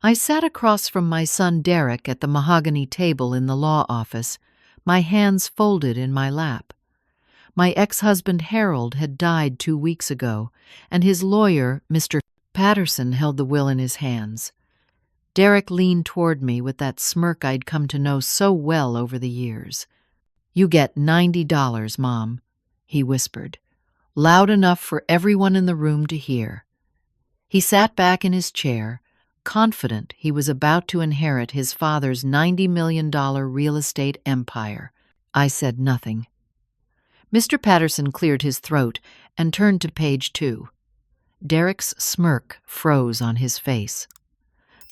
I sat across from my son Derek at the mahogany table in the law office, my hands folded in my lap. My ex-husband Harold had died 2 weeks ago, and his lawyer, Mr. Patterson, held the will in his hands. Derek leaned toward me with that smirk I'd come to know so well over the years. "You get $90, Mom," he whispered, loud enough for everyone in the room to hear. He sat back in his chair, confident he was about to inherit his father's $90 million real estate empire. I said nothing. Mr. Patterson cleared his throat and turned to page 2. Derek's smirk froze on his face.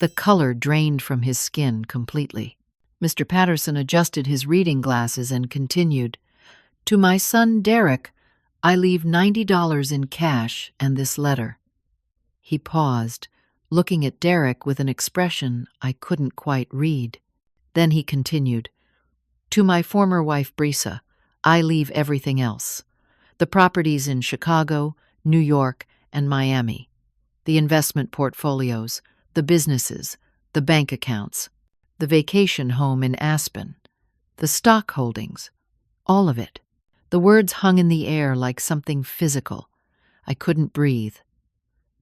The color drained from his skin completely. Mr. Patterson adjusted his reading glasses and continued, "To my son Derek, I leave $90 in cash and this letter." He paused, looking at Derek with an expression I couldn't quite read. Then he continued, "To my former wife Brisa, I leave everything else. The properties in Chicago, New York, and Miami. The investment portfolios, the businesses, the bank accounts, the vacation home in Aspen, the stock holdings, all of it." The words hung in the air like something physical. I couldn't breathe.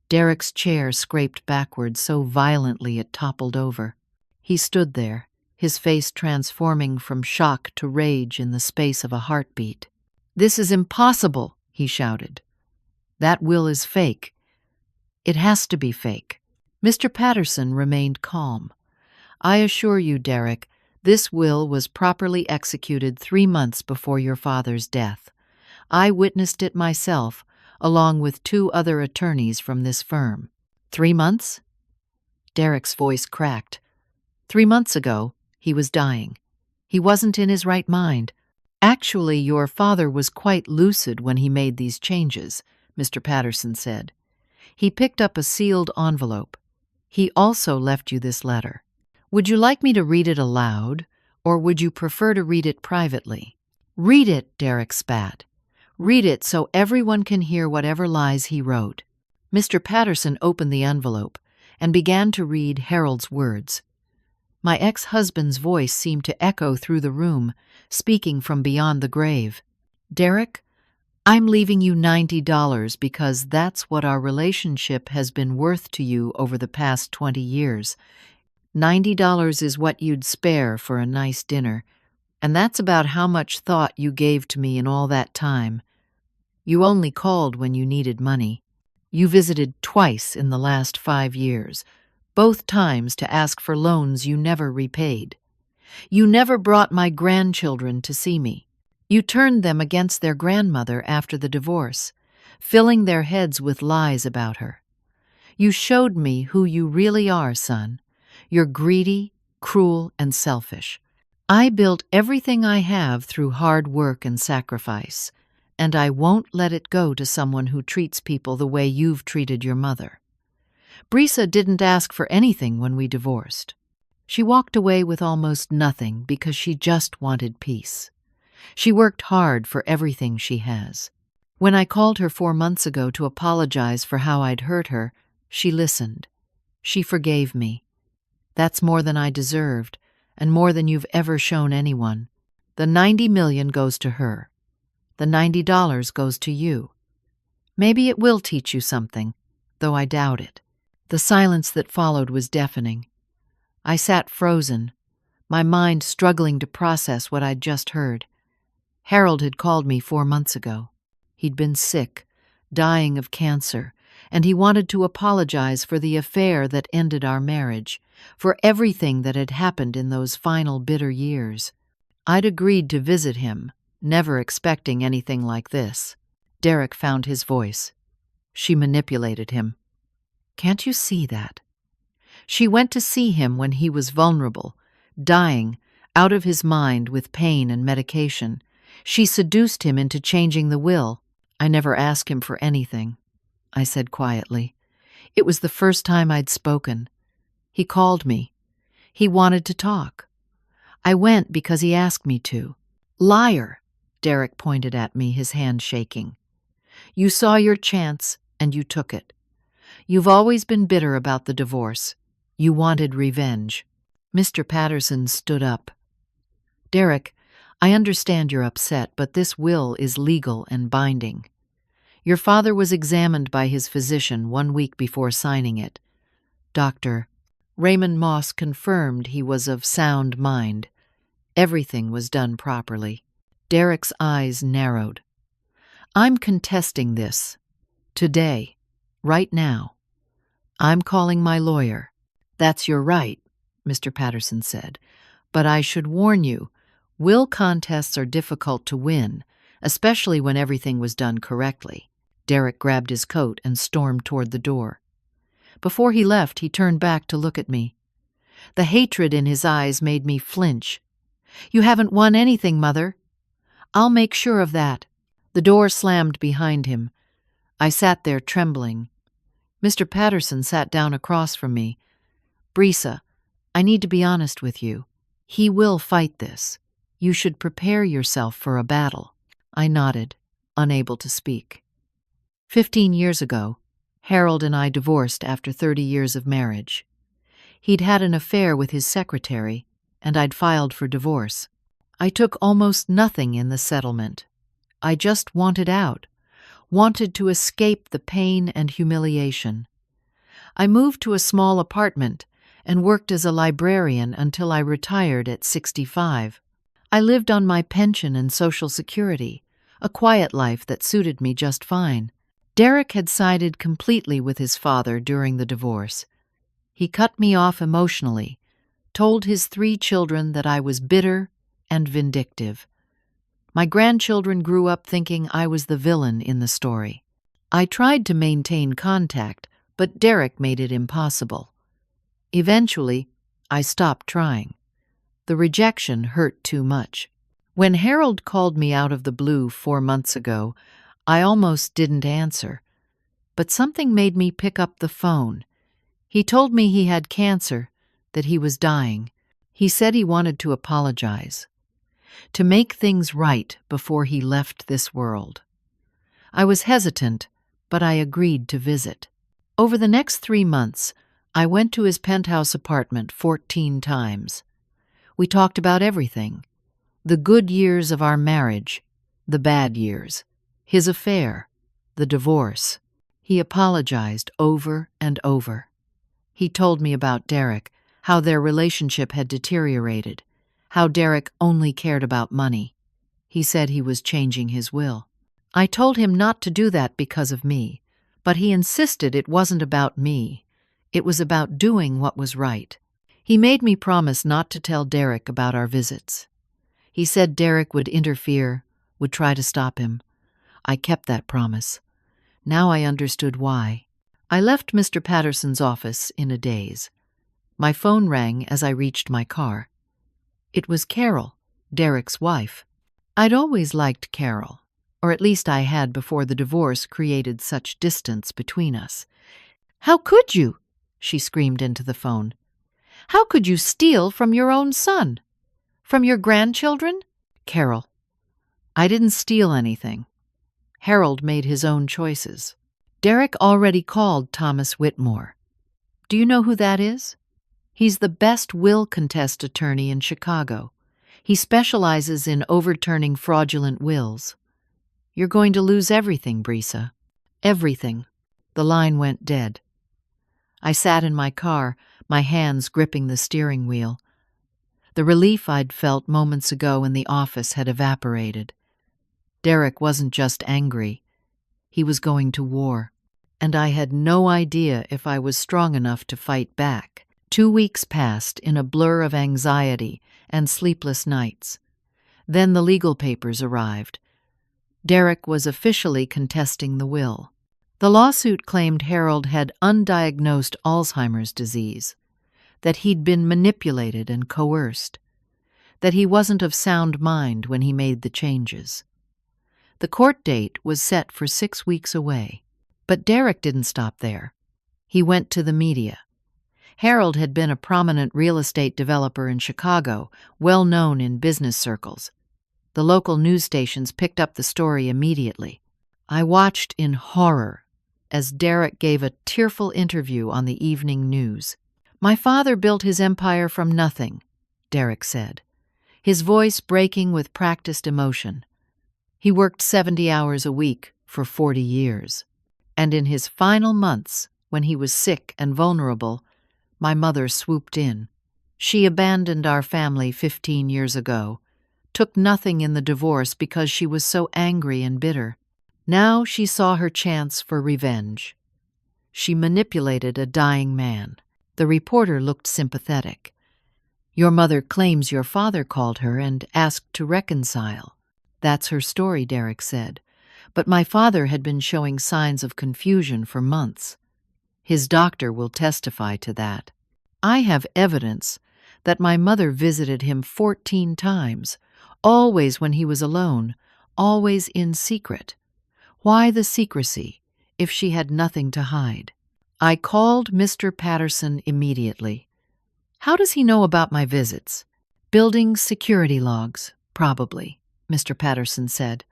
Derek's chair scraped backward so violently it toppled over. He stood there, his face transforming from shock to rage in the space of a heartbeat. "This is impossible," he shouted. "That will is fake. It has to be fake." Mr. Patterson remained calm. "I assure you, Derek, this will was properly executed 3 months before your father's death. I witnessed it myself, along with 2 other attorneys from this firm." 3 months? Derek's voice cracked. 3 months ago, he was dying. He wasn't in his right mind. "Actually, your father was quite lucid when he made these changes," Mr. Patterson said. "He picked up a sealed envelope. He also left you this letter. Would you like me to read it aloud, or would you prefer to read it privately?" "Read it," Derek spat. "Read it so everyone can hear whatever lies he wrote." Mr. Patterson opened the envelope and began to read Harold's words. My ex-husband's voice seemed to echo through the room, speaking from beyond the grave. "Derek, I'm leaving you $90 because that's what our relationship has been worth to you over the past 20 years. $90 is what you'd spare for a nice dinner, and that's about how much thought you gave to me in all that time. You only called when you needed money. You visited twice in the last 5 years, both times to ask for loans you never repaid. You never brought my grandchildren to see me. You turned them against their grandmother after the divorce, filling their heads with lies about her. You showed me who you really are, son. You're greedy, cruel, and selfish. I built everything I have through hard work and sacrifice, and I won't let it go to someone who treats people the way you've treated your mother. Brisa didn't ask for anything when we divorced. She walked away with almost nothing because she just wanted peace. She worked hard for everything she has. When I called her 4 months ago to apologize for how I'd hurt her, she listened. She forgave me. That's more than I deserved, and more than you've ever shown anyone. The $90 million goes to her. The $90 goes to you. Maybe it will teach you something, though I doubt it." The silence that followed was deafening. I sat frozen, my mind struggling to process what I'd just heard. Harold had called me 4 months ago. He'd been sick, dying of cancer, and he wanted to apologize for the affair that ended our marriage, for everything that had happened in those final bitter years. I'd agreed to visit him, never expecting anything like this. Derek found his voice. "She manipulated him. Can't you see that? She went to see him when he was vulnerable, dying, out of his mind with pain and medication. She seduced him into changing the will." "I never asked him for anything," I said quietly. It was the first time I'd spoken. He called me. He wanted to talk. I went because he asked me to. "Liar," Derek pointed at me, his hand shaking. "You saw your chance, and you took it. You've always been bitter about the divorce. You wanted revenge. Mr. Patterson stood up. Derek, I understand you're upset, but this will is legal and binding. Your father was examined by his physician 1 week before signing it. Dr. Raymond Moss confirmed he was of sound mind. Everything was done properly. Derek's eyes narrowed. I'm contesting this. Today. Right now. I'm calling my lawyer. That's your right, Mr. Patterson said. But I should warn you, will contests are difficult to win, especially when everything was done correctly. Derek grabbed his coat and stormed toward the door. Before he left, he turned back to look at me. The hatred in his eyes made me flinch. You haven't won anything, Mother. I'll make sure of that. The door slammed behind him. I sat there trembling. Mr. Patterson sat down across from me. Brisa, I need to be honest with you. He will fight this. You should prepare yourself for a battle. I nodded, unable to speak. 15 years ago, Harold and I divorced after 30 years of marriage. He'd had an affair with his secretary, and I'd filed for divorce. I took almost nothing in the settlement. I just wanted out, wanted to escape the pain and humiliation. I moved to a small apartment and worked as a librarian until I retired at 65. I lived on my pension and Social Security, a quiet life that suited me just fine. Derek had sided completely with his father during the divorce. He cut me off emotionally, told his 3 children that I was bitter and vindictive. My grandchildren grew up thinking I was the villain in the story. I tried to maintain contact, but Derek made it impossible. Eventually, I stopped trying. The rejection hurt too much. When Harold called me out of the blue 4 months ago, I almost didn't answer. But something made me pick up the phone. He told me he had cancer, that he was dying. He said he wanted to apologize, to make things right before he left this world. I was hesitant, but I agreed to visit. Over the next 3 months, I went to his penthouse apartment 14 times. We talked about everything. The good years of our marriage, the bad years, his affair, the divorce. He apologized over and over. He told me about Derek, how their relationship had deteriorated, how Derek only cared about money. He said he was changing his will. I told him not to do that because of me, but he insisted it wasn't about me. It was about doing what was right. He made me promise not to tell Derek about our visits. He said Derek would interfere, would try to stop him. I kept that promise. Now I understood why. I left Mr. Patterson's office in a daze. My phone rang as I reached my car. It was Carol, Derek's wife. I'd always liked Carol, or at least I had before the divorce created such distance between us. "How could you?" she screamed into the phone. "How could you steal from your own son? From your grandchildren?" "Carol, I didn't steal anything. Harold made his own choices. Derek already called Thomas Whitmore. Do you know who that is? He's the best will contest attorney in Chicago. He specializes in overturning fraudulent wills. You're going to lose everything, Brisa. Everything." The line went dead. I sat in my car, my hands gripping the steering wheel. The relief I'd felt moments ago in the office had evaporated. Derek wasn't just angry. He was going to war, and I had no idea if I was strong enough to fight back. 2 weeks passed in a blur of anxiety and sleepless nights. Then the legal papers arrived. Derek was officially contesting the will. The lawsuit claimed Harold had undiagnosed Alzheimer's disease, that he'd been manipulated and coerced, that he wasn't of sound mind when he made the changes. The court date was set for 6 weeks away. But Derek didn't stop there. He went to the media. Harold had been a prominent real estate developer in Chicago, well known in business circles. The local news stations picked up the story immediately. I watched in horror as Derek gave a tearful interview on the evening news. My father built his empire from nothing, Derek said, his voice breaking with practiced emotion. He worked 70 hours a week for 40 years. And in his final months, when he was sick and vulnerable, my mother swooped in. She abandoned our family 15 years ago, took nothing in the divorce because she was so angry and bitter. Now she saw her chance for revenge. She manipulated a dying man. The reporter looked sympathetic. Your mother claims your father called her and asked to reconcile. That's her story, Derek said. But my father had been showing signs of confusion for months. His doctor will testify to that. I have evidence that my mother visited him 14 times, always when he was alone, always in secret. Why the secrecy, if she had nothing to hide? I called Mr. Patterson immediately. How does he know about my visits? Building security logs, probably, Mr. Patterson said.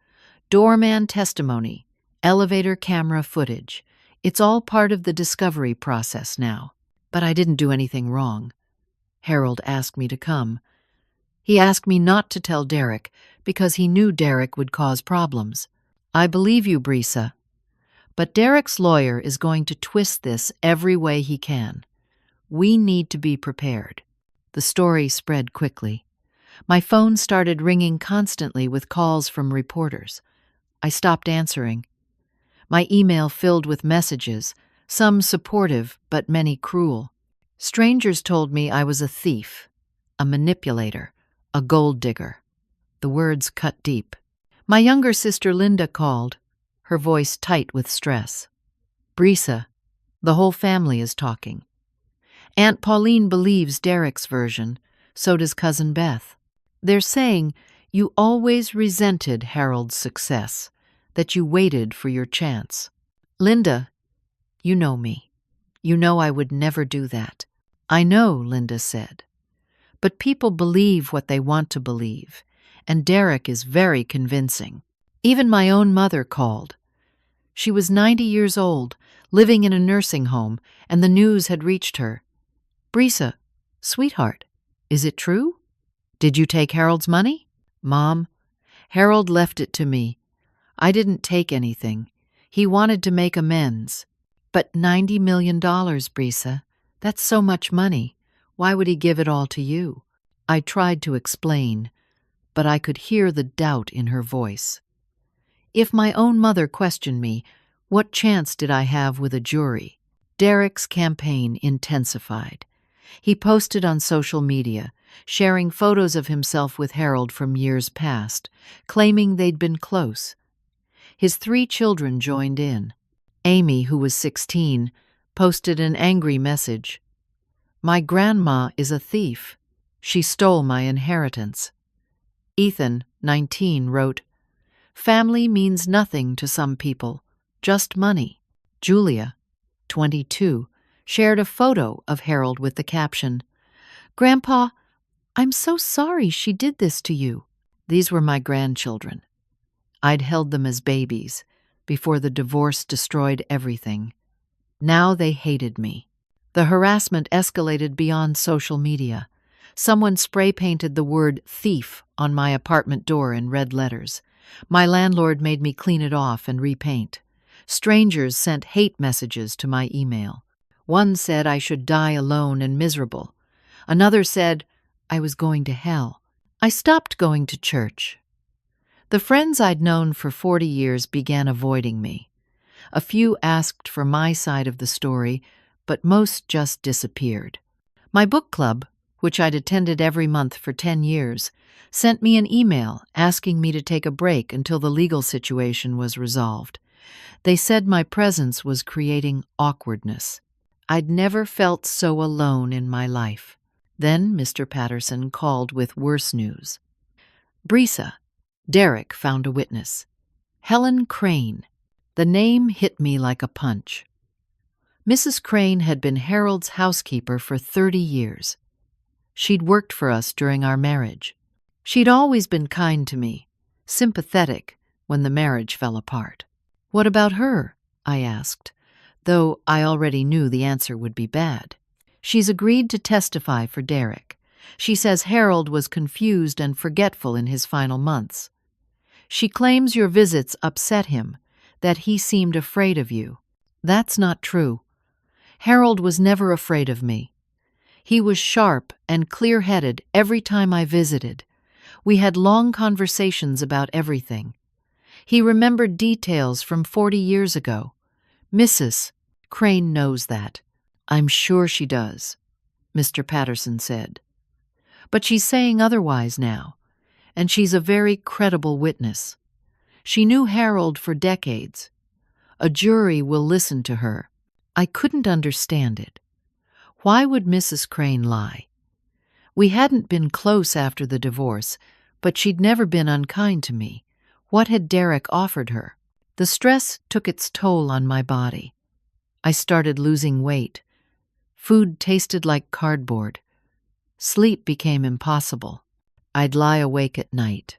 Doorman testimony, elevator camera footage. It's all part of the discovery process now. But I didn't do anything wrong. Harold asked me to come. He asked me not to tell Derek because he knew Derek would cause problems. I believe you, Brisa. But Derek's lawyer is going to twist this every way he can. We need to be prepared. The story spread quickly. My phone started ringing constantly with calls from reporters. I stopped answering. My email filled with messages, some supportive but many cruel. Strangers told me I was a thief, a manipulator, a gold digger. The words cut deep. My younger sister Linda called, her voice tight with stress. Brisa, the whole family is talking. Aunt Pauline believes Derek's version, so does Cousin Beth. They're saying you always resented Harold's success, that you waited for your chance. Linda, you know me. You know I would never do that. I know, Linda said. But people believe what they want to believe, and Derek is very convincing. Even my own mother called. She was 90 years old, living in a nursing home, and the news had reached her. Brisa, sweetheart, is it true? Did you take Harold's money? Mom, Harold left it to me. I didn't take anything. He wanted to make amends. But $90 million, Brisa, that's so much money. Why would he give it all to you? I tried to explain, but I could hear the doubt in her voice. If my own mother questioned me, what chance did I have with a jury? Derek's campaign intensified. He posted on social media, sharing photos of himself with Harold from years past, claiming they'd been close. His 3 children joined in. Amy, who was 16, posted an angry message. My grandma is a thief. She stole my inheritance. Ethan, 19, wrote, Family means nothing to some people, just money. Julia, 22, shared a photo of Harold with the caption, Grandpa, I'm so sorry she did this to you. These were my grandchildren. I'd held them as babies before the divorce destroyed everything. Now they hated me. The harassment escalated beyond social media. Someone spray-painted the word thief on my apartment door in red letters. My landlord made me clean it off and repaint. Strangers sent hate messages to my email. One said I should die alone and miserable. Another said I was going to hell. I stopped going to church. The friends I'd known for 40 years began avoiding me. A few asked for my side of the story, but most just disappeared. My book club, which I'd attended every month for 10 years, sent me an email asking me to take a break until the legal situation was resolved. They said my presence was creating awkwardness. I'd never felt so alone in my life. Then Mr. Patterson called with worse news. Brisa, Derek found a witness. Helen Crane. The name hit me like a punch. Mrs. Crane had been Harold's housekeeper for 30 years. She'd worked for us during our marriage. She'd always been kind to me, sympathetic when the marriage fell apart. What about her? I asked, though I already knew the answer would be bad. She's agreed to testify for Derek. She says Harold was confused and forgetful in his final months. She claims your visits upset him, that he seemed afraid of you. That's not true. Harold was never afraid of me. He was sharp and clear-headed every time I visited. We had long conversations about everything. He remembered details from 40 years ago. Mrs. Crane knows that. I'm sure she does, Mr. Patterson said. But she's saying otherwise now, and she's a very credible witness. She knew Harold for decades. A jury will listen to her. I couldn't understand it. Why would Mrs. Crane lie? We hadn't been close after the divorce, but she'd never been unkind to me. What had Derek offered her? The stress took its toll on my body. I started losing weight. Food tasted like cardboard. Sleep became impossible. I'd lie awake at night,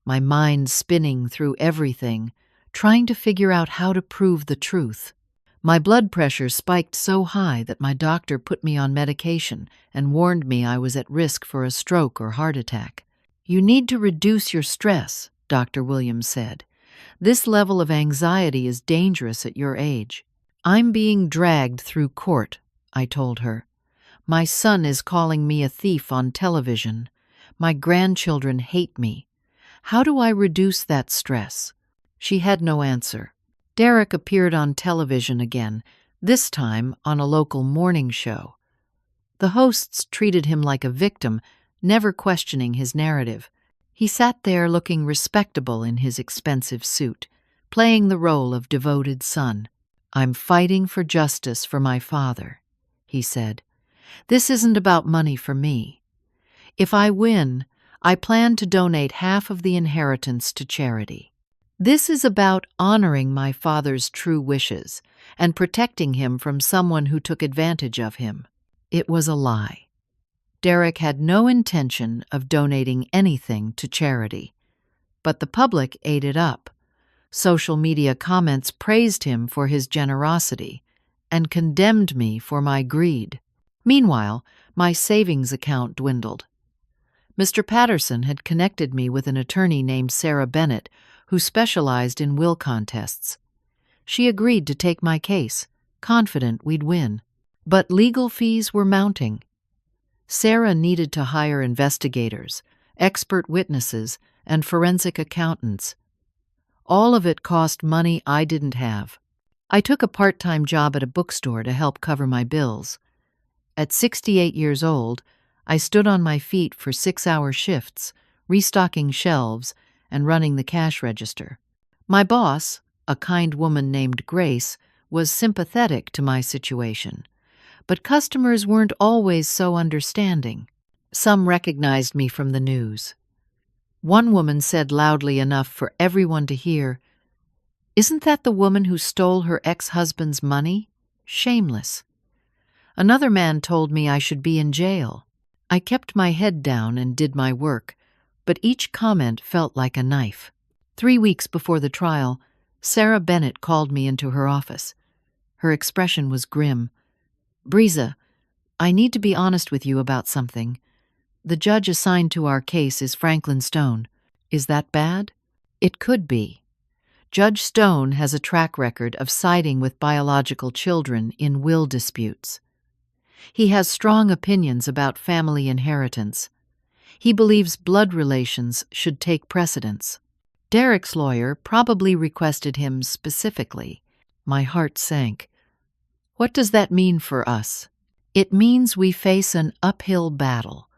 my mind spinning through everything, trying to figure out how to prove the truth. My blood pressure spiked so high that my doctor put me on medication and warned me I was at risk for a stroke or heart attack. You need to reduce your stress, Dr. Williams said. This level of anxiety is dangerous at your age. I'm being dragged through court, I told her. My son is calling me a thief on television. My grandchildren hate me. How do I reduce that stress? She had no answer. Derek appeared on television again, this time on a local morning show. The hosts treated him like a victim, never questioning his narrative. He sat there looking respectable in his expensive suit, playing the role of devoted son. I'm fighting for justice for my father, he said. This isn't about money for me. If I win, I plan to donate half of the inheritance to charity. This is about honoring my father's true wishes and protecting him from someone who took advantage of him. It was a lie. Derek had no intention of donating anything to charity, but the public ate it up. Social media comments praised him for his generosity and condemned me for my greed. Meanwhile, my savings account dwindled. Mr. Patterson had connected me with an attorney named Sarah Bennett, who specialized in will contests. She agreed to take my case, confident we'd win. But legal fees were mounting. Sarah needed to hire investigators, expert witnesses, and forensic accountants. All of it cost money I didn't have. I took a part-time job at a bookstore to help cover my bills. At 68 years old, I stood on my feet for 6-hour shifts, restocking shelves and running the cash register. My boss, a kind woman named Grace, was sympathetic to my situation, but customers weren't always so understanding. Some recognized me from the news. One woman said loudly enough for everyone to hear, "Isn't that the woman who stole her ex-husband's money? Shameless." Another man told me I should be in jail. I kept my head down and did my work, but each comment felt like a knife. 3 weeks before the trial, Sarah Bennett called me into her office. Her expression was grim. "Breeza, I need to be honest with you about something. The judge assigned to our case is Franklin Stone. Is that bad?" It could be. Judge Stone has a track record of siding with biological children in will disputes. He has strong opinions about family inheritance. He believes blood relations should take precedence. Derek's lawyer probably requested him specifically. My heart sank. What does that mean for us? It means we face an uphill battle,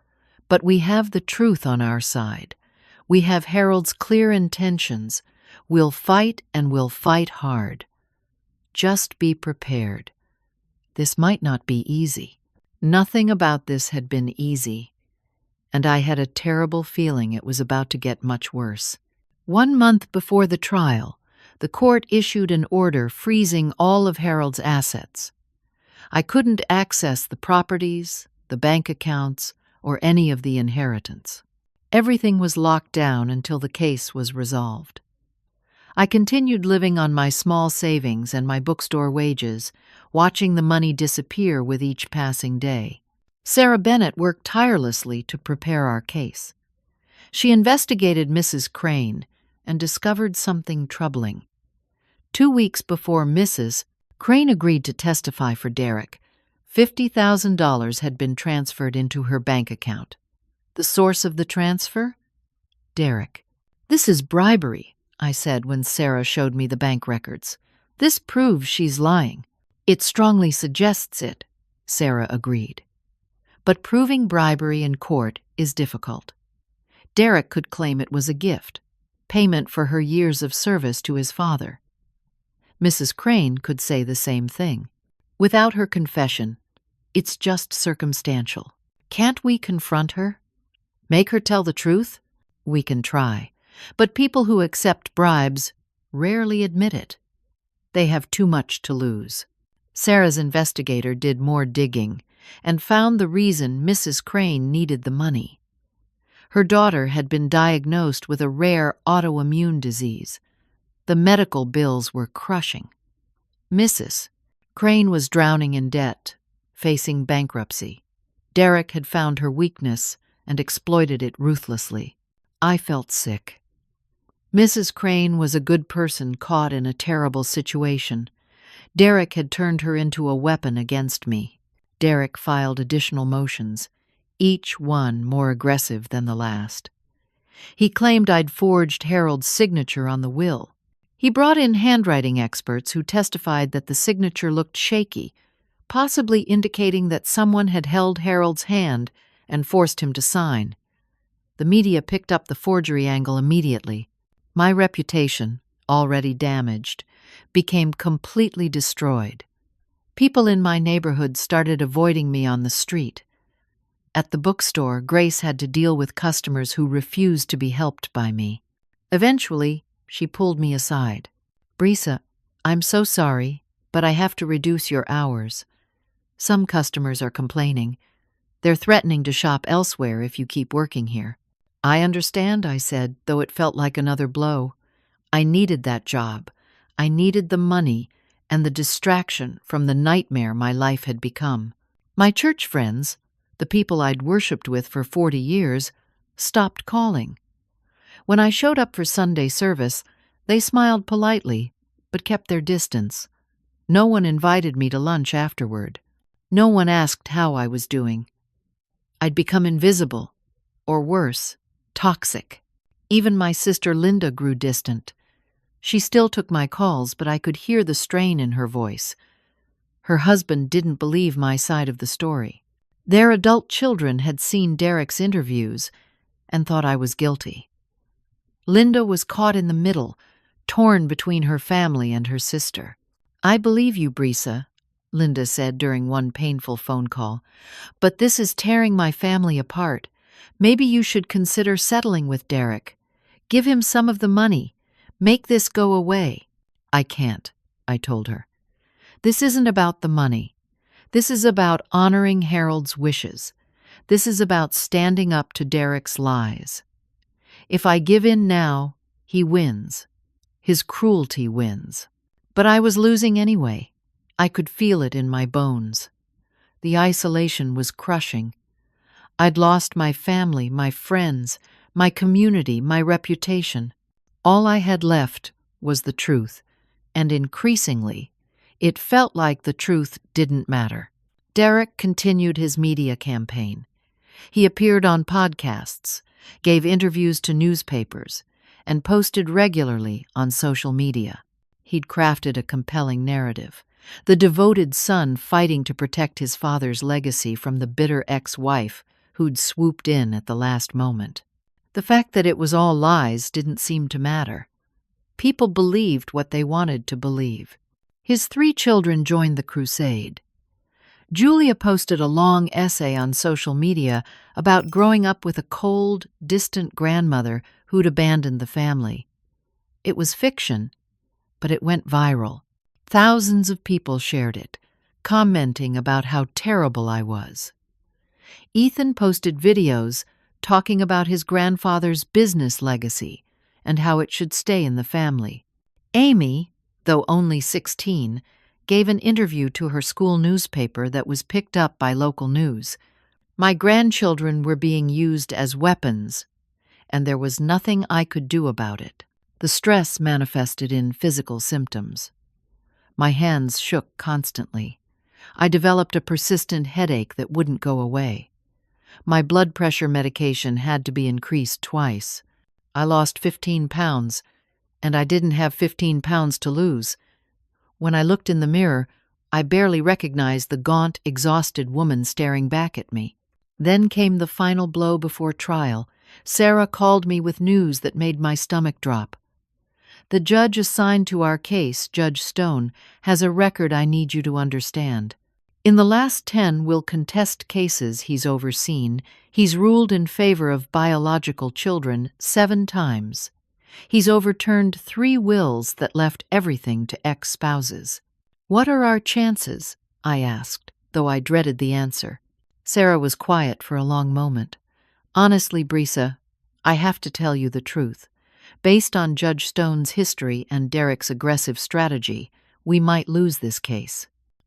but we have the truth on our side. We have Harold's clear intentions. We'll fight, and we'll fight hard. Just be prepared. This might not be easy. Nothing about this had been easy, and I had a terrible feeling it was about to get much worse. 1 month before the trial, the court issued an order freezing all of Harold's assets. I couldn't access the properties, the bank accounts, or any of the inheritance. Everything was locked down until the case was resolved. I continued living on my small savings and my bookstore wages, watching the money disappear with each passing day. Sarah Bennett worked tirelessly to prepare our case. She investigated Mrs. Crane and discovered something troubling. 2 weeks before Mrs. Crane agreed to testify for Derek, $50,000 had been transferred into her bank account. The source of the transfer? Derek. "This is bribery," I said when Sarah showed me the bank records. "This proves she's lying." "It strongly suggests it," Sarah agreed. "But proving bribery in court is difficult. Derek could claim it was a gift, payment for her years of service to his father. Mrs. Crane could say the same thing. Without her confession, it's just circumstantial. Can't we confront her? Make her tell the truth? We can try. But people who accept bribes rarely admit it. They have too much to lose." Sarah's investigator did more digging and found the reason Mrs. Crane needed the money. Her daughter had been diagnosed with a rare autoimmune disease. The medical bills were crushing. Mrs. Crane was drowning in debt, facing bankruptcy. Derek had found her weakness and exploited it ruthlessly. I felt sick. Mrs. Crane was a good person caught in a terrible situation. Derek had turned her into a weapon against me. Derek filed additional motions, each one more aggressive than the last. He claimed I'd forged Harold's signature on the will. He brought in handwriting experts who testified that the signature looked shaky, possibly indicating that someone had held Harold's hand and forced him to sign. The media picked up the forgery angle immediately. My reputation, already damaged, became completely destroyed. People in my neighborhood started avoiding me on the street. At the bookstore, Grace had to deal with customers who refused to be helped by me. Eventually, she pulled me aside. "Brisa, I'm so sorry, but I have to reduce your hours. Some customers are complaining. They're threatening to shop elsewhere if you keep working here." "I understand," I said, though it felt like another blow. I needed that job. I needed the money and the distraction from the nightmare my life had become. My church friends, the people I'd worshipped with for 40 years, stopped calling. When I showed up for Sunday service, they smiled politely, but kept their distance. No one invited me to lunch afterward. No one asked how I was doing. I'd become invisible, or worse, toxic. Even my sister Linda grew distant. She still took my calls, but I could hear the strain in her voice. Her husband didn't believe my side of the story. Their adult children had seen Derek's interviews and thought I was guilty. Linda was caught in the middle, torn between her family and her sister. "I believe you, Brisa," Linda said during one painful phone call, "but this is tearing my family apart. Maybe you should consider settling with Derek. Give him some of the money. Make this go away." "I can't," I told her. "This isn't about the money. This is about honoring Harold's wishes. This is about standing up to Derek's lies. If I give in now, he wins. His cruelty wins." But I was losing anyway. I could feel it in my bones. The isolation was crushing. I'd lost my family, my friends, my community, my reputation. All I had left was the truth, and increasingly, it felt like the truth didn't matter. Derek continued his media campaign. He appeared on podcasts, gave interviews to newspapers, and posted regularly on social media. He'd crafted a compelling narrative. The devoted son fighting to protect his father's legacy from the bitter ex-wife who'd swooped in at the last moment. The fact that it was all lies didn't seem to matter. People believed what they wanted to believe. His 3 children joined the crusade. Julia posted a long essay on social media about growing up with a cold, distant grandmother who'd abandoned the family. It was fiction, but it went viral. Thousands of people shared it, commenting about how terrible I was. Ethan posted videos talking about his grandfather's business legacy and how it should stay in the family. Amy, though only 16, gave an interview to her school newspaper that was picked up by local news. My grandchildren were being used as weapons, and there was nothing I could do about it. The stress manifested in physical symptoms. My hands shook constantly. I developed a persistent headache that wouldn't go away. My blood pressure medication had to be increased twice. I lost 15 pounds, and I didn't have 15 pounds to lose. When I looked in the mirror, I barely recognized the gaunt, exhausted woman staring back at me. Then came the final blow before trial. Sarah called me with news that made my stomach drop. The judge assigned to our case, Judge Stone, has a record I need you to understand. In the last 10 will contest cases he's overseen, he's ruled in favor of biological children 7 times. He's overturned 3 wills that left everything to ex-spouses. What are our chances? I asked, though I dreaded the answer. Sarah was quiet for a long moment. Honestly, Brisa, I have to tell you the truth. Based on Judge Stone's history and Derek's aggressive strategy, we might lose this case.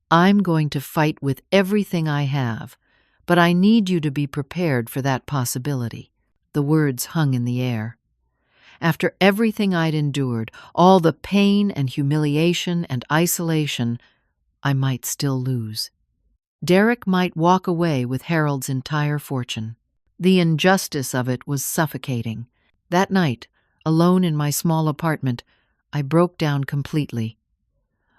I'm going to fight with everything I have, but I need you to be prepared for that possibility. The words hung in the air. After everything I'd endured, all the pain and humiliation and isolation, I might still lose. Derek might walk away with Harold's entire fortune. The injustice of it was suffocating. That night, alone in my small apartment, I broke down completely.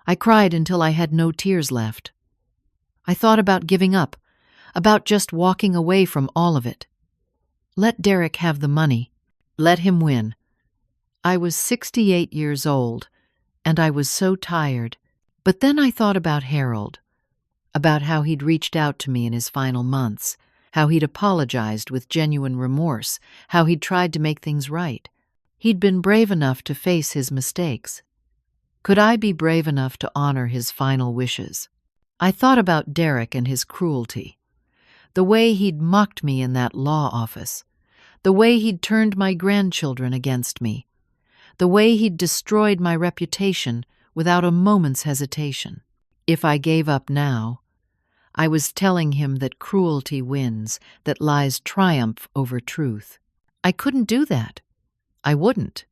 I cried until I had no tears left. I thought about giving up, about just walking away from all of it. Let Derek have the money. Let him win. I was 68 years old, and I was so tired. But then I thought about Harold, about how he'd reached out to me in his final months, how he'd apologized with genuine remorse, how he'd tried to make things right. He'd been brave enough to face his mistakes. Could I be brave enough to honor his final wishes? I thought about Derek and his cruelty, the way he'd mocked me in that law office, the way he'd turned my grandchildren against me, the way he'd destroyed my reputation without a moment's hesitation. If I gave up now, I was telling him that cruelty wins, that lies triumph over truth. I couldn't do that. I wouldn't.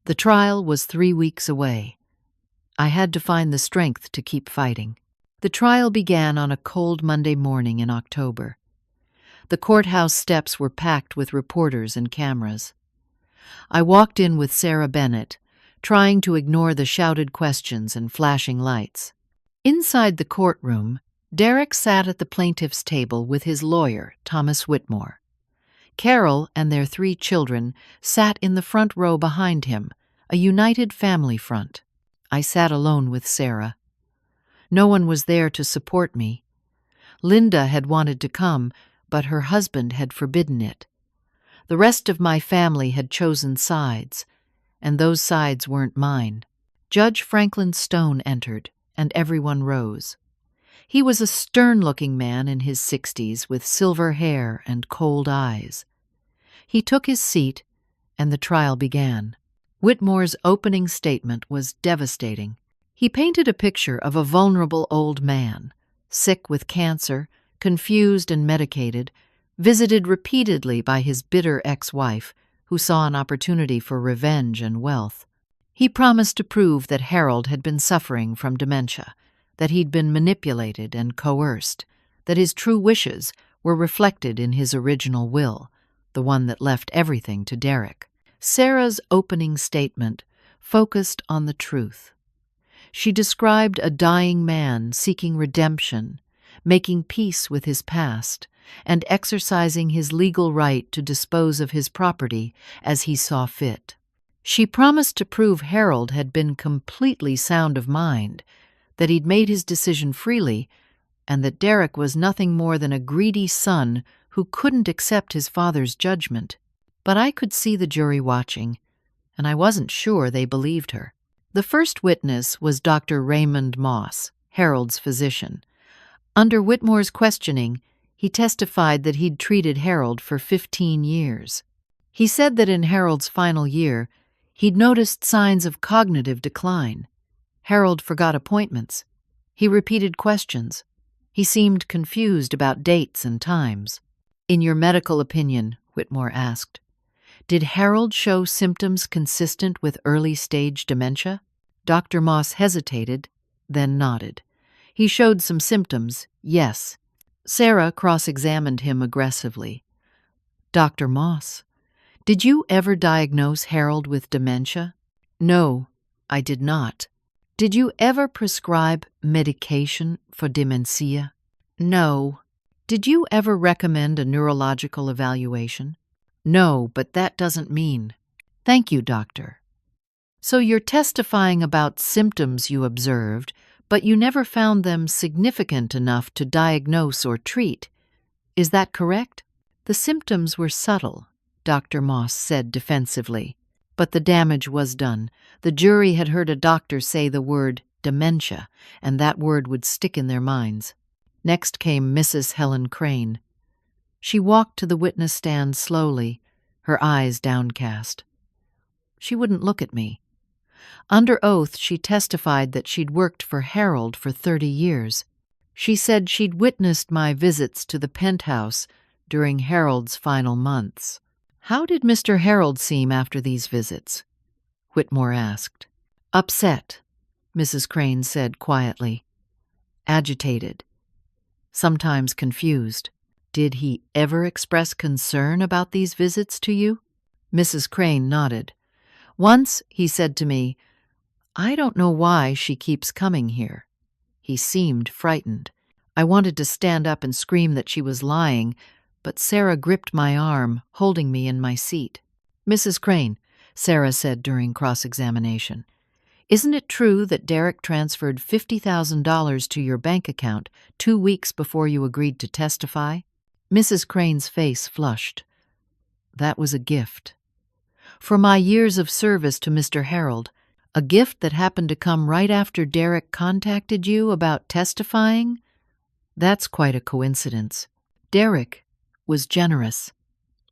The trial was 3 weeks away. I had to find the strength to keep fighting. The trial began on a cold Monday morning in October. The courthouse steps were packed with reporters and cameras. I walked in with Sarah Bennett, trying to ignore the shouted questions and flashing lights. Inside the courtroom, Derek sat at the plaintiff's table with his lawyer, Thomas Whitmore. Carol and their 3 children sat in the front row behind him, a united family front. I sat alone with Sarah. No one was there to support me. Linda had wanted to come, but her husband had forbidden it. The rest of my family had chosen sides, and those sides weren't mine. Judge Franklin Stone entered, and everyone rose. He was a stern-looking man in his 60s with silver hair and cold eyes. He took his seat, and the trial began. Whitmore's opening statement was devastating. He painted a picture of a vulnerable old man, sick with cancer, confused and medicated, visited repeatedly by his bitter ex-wife, who saw an opportunity for revenge and wealth. He promised to prove that Harold had been suffering from dementia, that he'd been manipulated and coerced, that his true wishes were reflected in his original will, the one that left everything to Derek. Sarah's opening statement focused on the truth. She described a dying man seeking redemption, making peace with his past, and exercising his legal right to dispose of his property as he saw fit. She promised to prove Harold had been completely sound of mind, that he'd made his decision freely, and that Derek was nothing more than a greedy son who couldn't accept his father's judgment. But I could see the jury watching, and I wasn't sure they believed her. The first witness was Dr. Raymond Moss, Harold's physician. Under Whitmore's questioning, he testified that he'd treated Harold for 15 years. He said that in Harold's final year, he'd noticed signs of cognitive decline. Harold forgot appointments. He repeated questions. He seemed confused about dates and times. In your medical opinion, Whitmore asked, did Harold show symptoms consistent with early-stage dementia? Dr. Moss hesitated, then nodded. He showed some symptoms, yes. Sarah cross-examined him aggressively. Dr. Moss, did you ever diagnose Harold with dementia? No, I did not. Did you ever prescribe medication for dementia? No. Did you ever recommend a neurological evaluation? No, but that doesn't mean. Thank you, doctor. So you're testifying about symptoms you observed, but you never found them significant enough to diagnose or treat. Is that correct? The symptoms were subtle, Dr. Moss said defensively. But the damage was done. The jury had heard a doctor say the word dementia, and that word would stick in their minds. Next came Mrs. Helen Crane. She walked to the witness stand slowly, her eyes downcast. She wouldn't look at me. Under oath, she testified that she'd worked for Harold for 30 years. She said she'd witnessed my visits to the penthouse during Harold's final months. How did Mr. Harold seem after these visits? Whitmore asked. Upset, Mrs. Crane said quietly. Agitated. Sometimes confused. Did he ever express concern about these visits to you? Mrs. Crane nodded. Once he said to me, I don't know why she keeps coming here. He seemed frightened. I wanted to stand up and scream that she was lying, but Sarah gripped my arm, holding me in my seat. Mrs. Crane, Sarah said during cross-examination, isn't it true that Derek transferred $50,000 to your bank account 2 weeks before you agreed to testify? Mrs. Crane's face flushed. That was a gift. For my years of service to Mr. Harold, a gift that happened to come right after Derek contacted you about testifying? That's quite a coincidence. Derek was generous,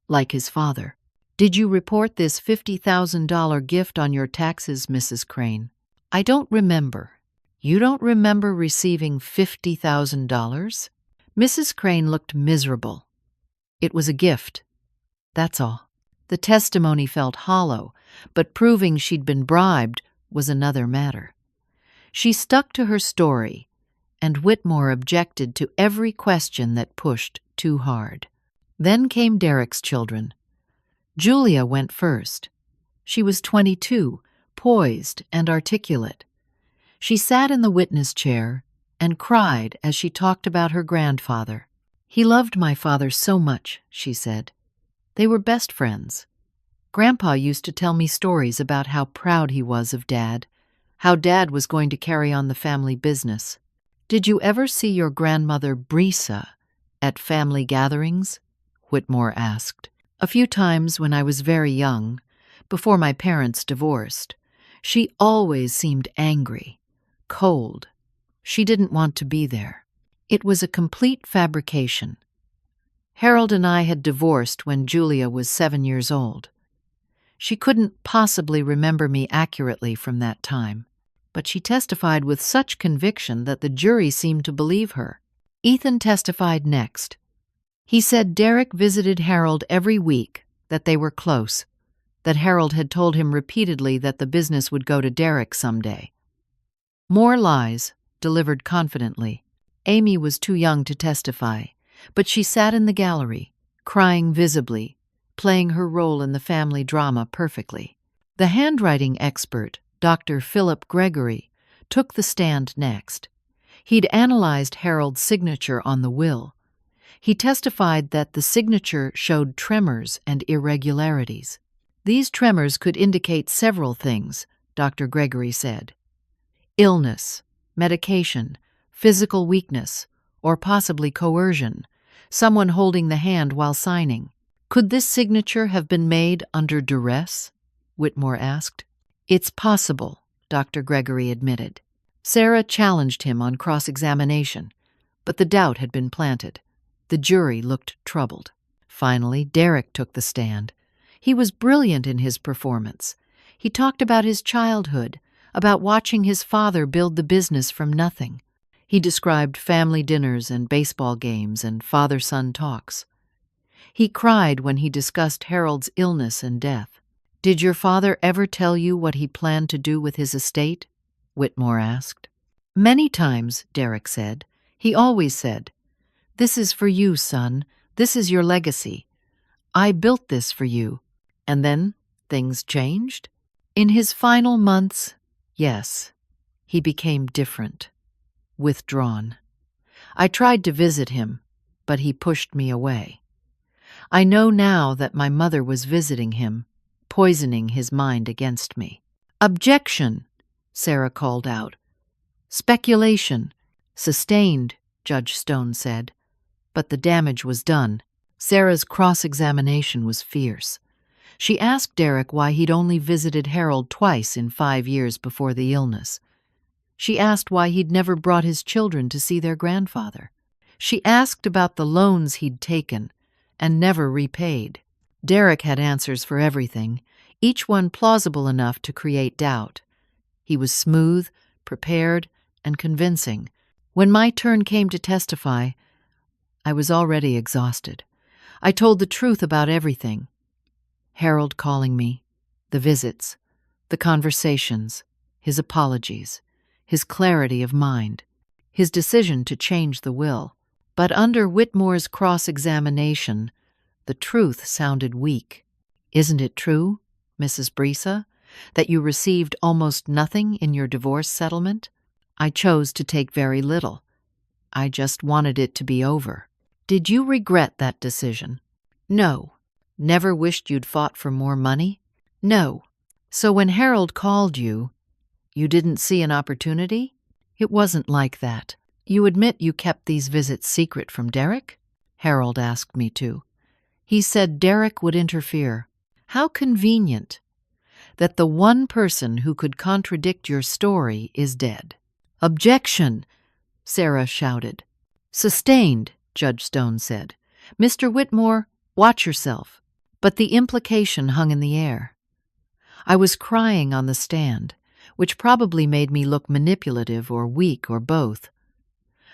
like his father. Did you report this $50,000 gift on your taxes, Mrs. Crane? I don't remember. You don't remember receiving $50,000? Mrs. Crane looked miserable. It was a gift. That's all. The testimony felt hollow, but proving she'd been bribed was another matter. She stuck to her story, and Whitmore objected to every question that pushed too hard. Then came Derek's children. Julia went first. She was 22, poised and articulate. She sat in the witness chair and cried as she talked about her grandfather. He loved my father so much, she said. They were best friends. Grandpa used to tell me stories about how proud he was of Dad, how Dad was going to carry on the family business. Did you ever see your grandmother Brisa at family gatherings? Whitmore asked. A few times when I was very young, before my parents divorced. She always seemed angry, cold. She didn't want to be there. It was a complete fabrication. Harold and I had divorced when Julia was 7 years old. She couldn't possibly remember me accurately from that time, but she testified with such conviction that the jury seemed to believe her. Ethan testified next. He said Derek visited Harold every week, that they were close, that Harold had told him repeatedly that the business would go to Derek someday. More lies, delivered confidently. Amy was too young to testify, but she sat in the gallery, crying visibly, playing her role in the family drama perfectly. The handwriting expert, Dr. Philip Gregory, took the stand next. He'd analyzed Harold's signature on the will. He testified that the signature showed tremors and irregularities. These tremors could indicate several things, Dr. Gregory said. Illness, medication, physical weakness, or possibly coercion, someone holding the hand while signing. Could this signature have been made under duress? Whitmore asked. It's possible, Dr. Gregory admitted. Sarah challenged him on cross-examination, but the doubt had been planted. The jury looked troubled. Finally, Derek took the stand. He was brilliant in his performance. He talked about his childhood, about watching his father build the business from nothing. He described family dinners and baseball games and father-son talks. He cried when he discussed Harold's illness and death. "Did your father ever tell you what he planned to do with his estate?" Whitmore asked. "Many times," Derek said. "He always said, 'This is for you, son. This is your legacy. I built this for you.' And then things changed? In his final months, yes, he became different, withdrawn. I tried to visit him, but he pushed me away. I know now that my mother was visiting him, poisoning his mind against me." "Objection," Sarah called out. "Speculation." "Sustained," Judge Stone said. But the damage was done. Sarah's cross-examination was fierce. She asked Derek why he'd only visited Harold twice in 5 years before the illness. She asked why he'd never brought his children to see their grandfather. She asked about the loans he'd taken and never repaid. Derek had answers for everything, each one plausible enough to create doubt. He was smooth, prepared, and convincing. When my turn came to testify, I was already exhausted. I told the truth about everything. Harold calling me, the visits, the conversations, his apologies, his clarity of mind, his decision to change the will. But under Whitmore's cross-examination, the truth sounded weak. "Isn't it true, Mrs. Brisa, that you received almost nothing in your divorce settlement?" "I chose to take very little. I just wanted it to be over." "Did you regret that decision?" "No." "Never wished you'd fought for more money?" "No." "So when Harold called you, you didn't see an opportunity?" "It wasn't like that." "You admit you kept these visits secret from Derek?" Harold asked me to. "He said Derek would interfere." "How convenient that the one person who could contradict your story is dead." "Objection!" Sarah shouted. "Sustained," Judge Stone said. "Mr. Whitmore, watch yourself." But the implication hung in the air. I was crying on the stand, which probably made me look manipulative or weak or both.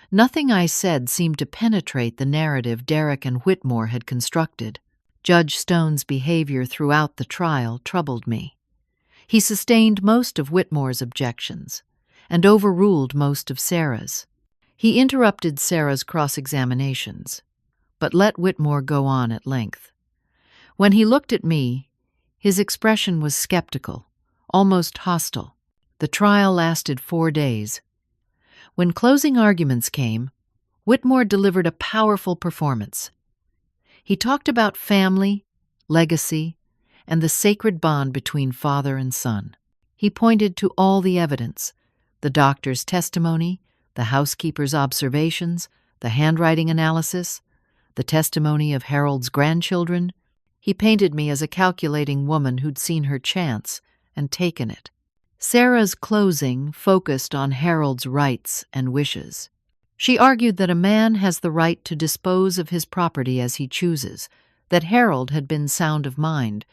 Nothing I said seemed to penetrate the narrative Derek and Whitmore had constructed. Judge Stone's behavior throughout the trial troubled me. He sustained most of Whitmore's objections and overruled most of Sarah's. He interrupted Sarah's cross-examinations, but let Whitmore go on at length. When he looked at me, his expression was skeptical, almost hostile. The trial lasted 4 days. When closing arguments came, Whitmore delivered a powerful performance. He talked about family, legacy, and the sacred bond between father and son. He pointed to all the evidence: the doctor's testimony, the housekeeper's observations, the handwriting analysis, the testimony of Harold's grandchildren. He painted me as a calculating woman who'd seen her chance and taken it. Sarah's closing focused on Harold's rights and wishes. She argued that a man has the right to dispose of his property as he chooses, that Harold had been sound of mind,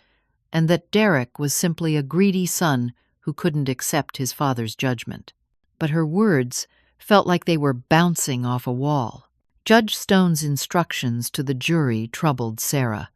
and that Derek was simply a greedy son who couldn't accept his father's judgment. But her words felt like they were bouncing off a wall. Judge Stone's instructions to the jury troubled Sarah.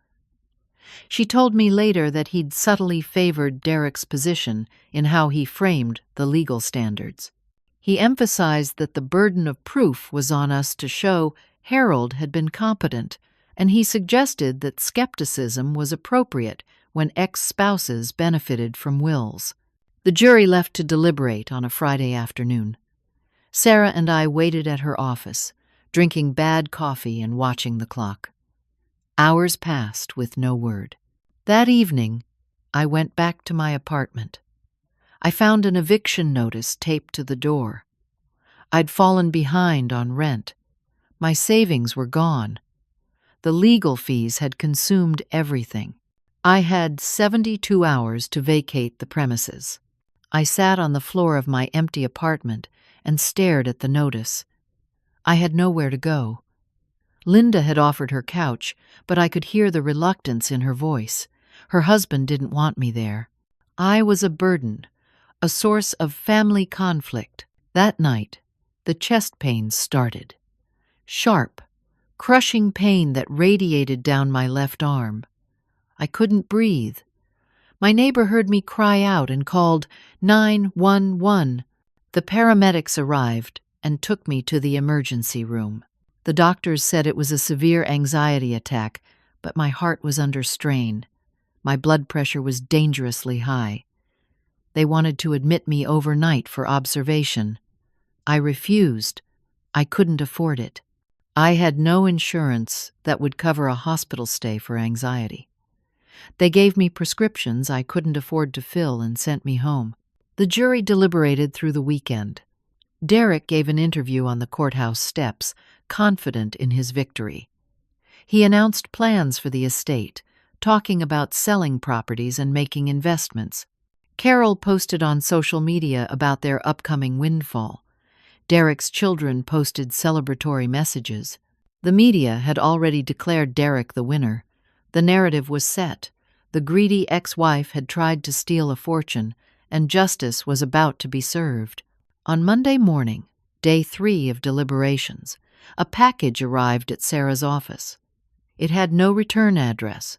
She told me later that he'd subtly favored Derek's position in how he framed the legal standards. He emphasized that the burden of proof was on us to show Harold had been competent, and he suggested that skepticism was appropriate when ex-spouses benefited from wills. The jury left to deliberate on a Friday afternoon. Sarah and I waited at her office, drinking bad coffee and watching the clock. Hours passed with no word. That evening, I went back to my apartment. I found an eviction notice taped to the door. I'd fallen behind on rent. My savings were gone. The legal fees had consumed everything. I had 72 hours to vacate the premises. I sat on the floor of my empty apartment and stared at the notice. I had nowhere to go. Linda had offered her couch, but I could hear the reluctance in her voice. Her husband didn't want me there. I was a burden, a source of family conflict. That night, the chest pains started. Sharp, crushing pain that radiated down my left arm. I couldn't breathe. My neighbor heard me cry out and called 911. The paramedics arrived and took me to the emergency room. The doctors said it was a severe anxiety attack, but my heart was under strain. My blood pressure was dangerously high. They wanted to admit me overnight for observation. I refused. I couldn't afford it. I had no insurance that would cover a hospital stay for anxiety. They gave me prescriptions I couldn't afford to fill and sent me home. The jury deliberated through the weekend. Derek gave an interview on the courthouse steps, confident in his victory. He announced plans for the estate, talking about selling properties and making investments. Carol posted on social media about their upcoming windfall. Derek's children posted celebratory messages. The media had already declared Derek the winner. The narrative was set. The greedy ex-wife had tried to steal a fortune, and justice was about to be served. On Monday morning, day 3 of deliberations, a package arrived at Sarah's office. It had no return address.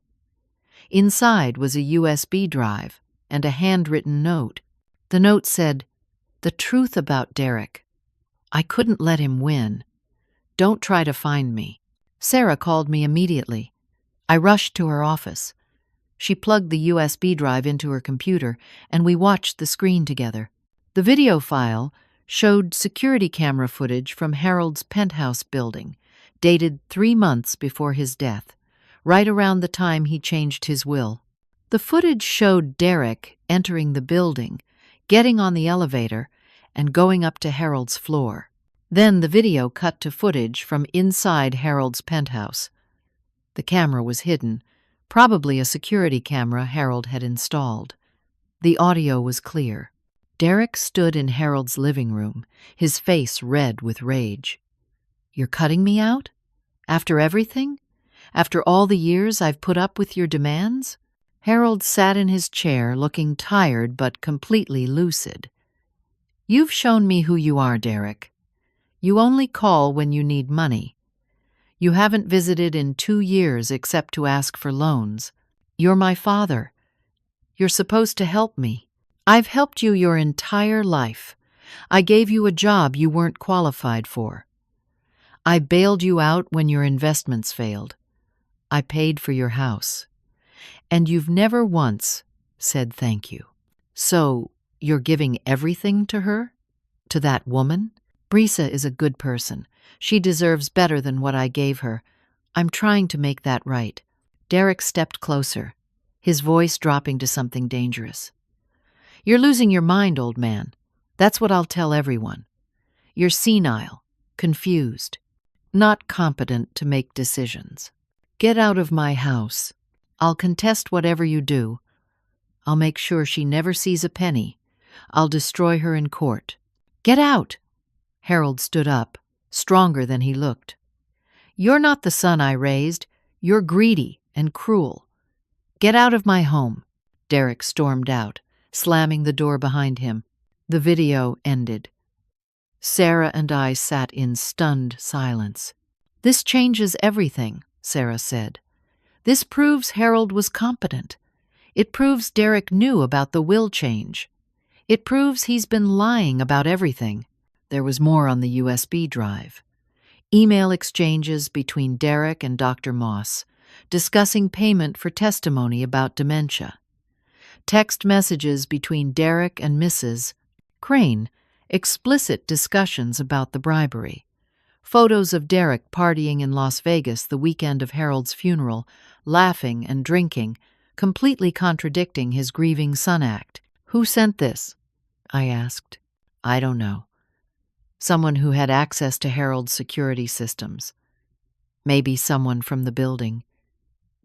Inside was a USB drive and a handwritten note. The note said, "The truth about Derek. I couldn't let him win. Don't try to find me." Sarah called me immediately. I rushed to her office. She plugged the USB drive into her computer, and we watched the screen together. The video file showed security camera footage from Harold's penthouse building, dated 3 months before his death, right around the time he changed his will. The footage showed Derek entering the building, getting on the elevator, and going up to Harold's floor. Then the video cut to footage from inside Harold's penthouse. The camera was hidden, probably a security camera Harold had installed. The audio was clear. Derek stood in Harold's living room, his face red with rage. "You're cutting me out? After everything? After all the years I've put up with your demands?" Harold sat in his chair, looking tired but completely lucid. "You've shown me who you are, Derek. You only call when you need money. You haven't visited in 2 years except to ask for loans. You're my father. You're supposed to help me. I've helped you your entire life. I gave you a job you weren't qualified for. I bailed you out when your investments failed. I paid for your house. And you've never once said thank you. So, you're giving everything to her? To that woman? Brisa is a good person. She deserves better than what I gave her. I'm trying to make that right." Derek stepped closer, his voice dropping to something dangerous. "You're losing your mind, old man. That's what I'll tell everyone. You're senile, confused, not competent to make decisions. Get out of my house. I'll contest whatever you do. I'll make sure she never sees a penny. I'll destroy her in court. Get out!" Harold stood up, stronger than he looked. "You're not the son I raised. You're greedy and cruel. Get out of my home." Derek stormed out, slamming the door behind him. The video ended. Sarah and I sat in stunned silence. "This changes everything," Sarah said. "This proves Harold was competent. It proves Derek knew about the will change. It proves he's been lying about everything." There was more on the USB drive. Email exchanges between Derek and Dr. Moss, discussing payment for testimony about dementia. Text messages between Derek and Mrs. Crane, explicit discussions about the bribery. Photos of Derek partying in Las Vegas the weekend of Harold's funeral, laughing and drinking, completely contradicting his grieving son act. "Who sent this?" I asked. "I don't know. Someone who had access to Harold's security systems. Maybe someone from the building.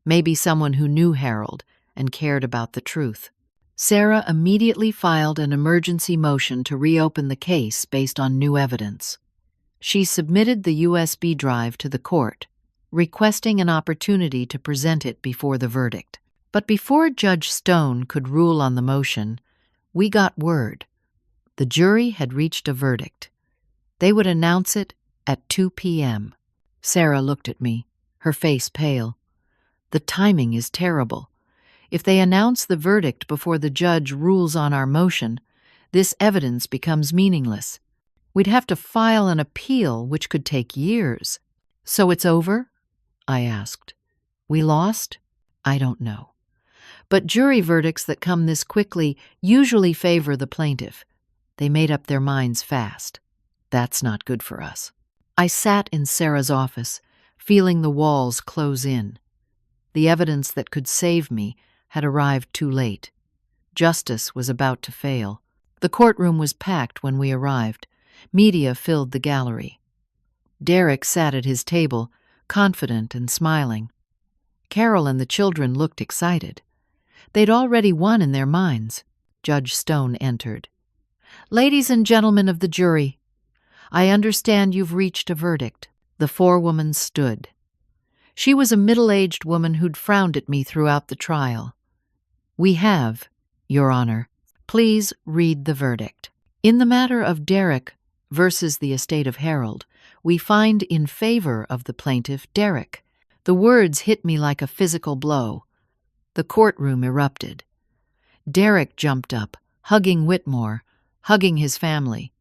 Maybe someone who knew Harold and cared about the truth." Sarah immediately filed an emergency motion to reopen the case based on new evidence. She submitted the USB drive to the court, requesting an opportunity to present it before the verdict. But before Judge Stone could rule on the motion, we got word. The jury had reached a verdict. They would announce it at 2 p.m. Sarah looked at me, her face pale. The timing is terrible. If they announce the verdict before the judge rules on our motion, this evidence becomes meaningless. We'd have to file an appeal, which could take years. So it's over? I asked. We lost? I don't know. But jury verdicts that come this quickly usually favor the plaintiff. They made up their minds fast. That's not good for us. I sat in Sarah's office, feeling the walls close in. The evidence that could save me had arrived too late. Justice was about to fail. The courtroom was packed when we arrived. Media filled the gallery. Derek sat at his table, confident and smiling. Carol and the children looked excited. They'd already won in their minds. Judge Stone entered. "Ladies and gentlemen of the jury, I understand you've reached a verdict." The forewoman stood. She was a middle-aged woman who'd frowned at me throughout the trial. "We have, Your Honor. Please read the verdict. In the matter of Derek versus the estate of Harold, we find in favor of the plaintiff, Derek." The words hit me like a physical blow. The courtroom erupted. Derek jumped up, hugging Whitmore, hugging his family.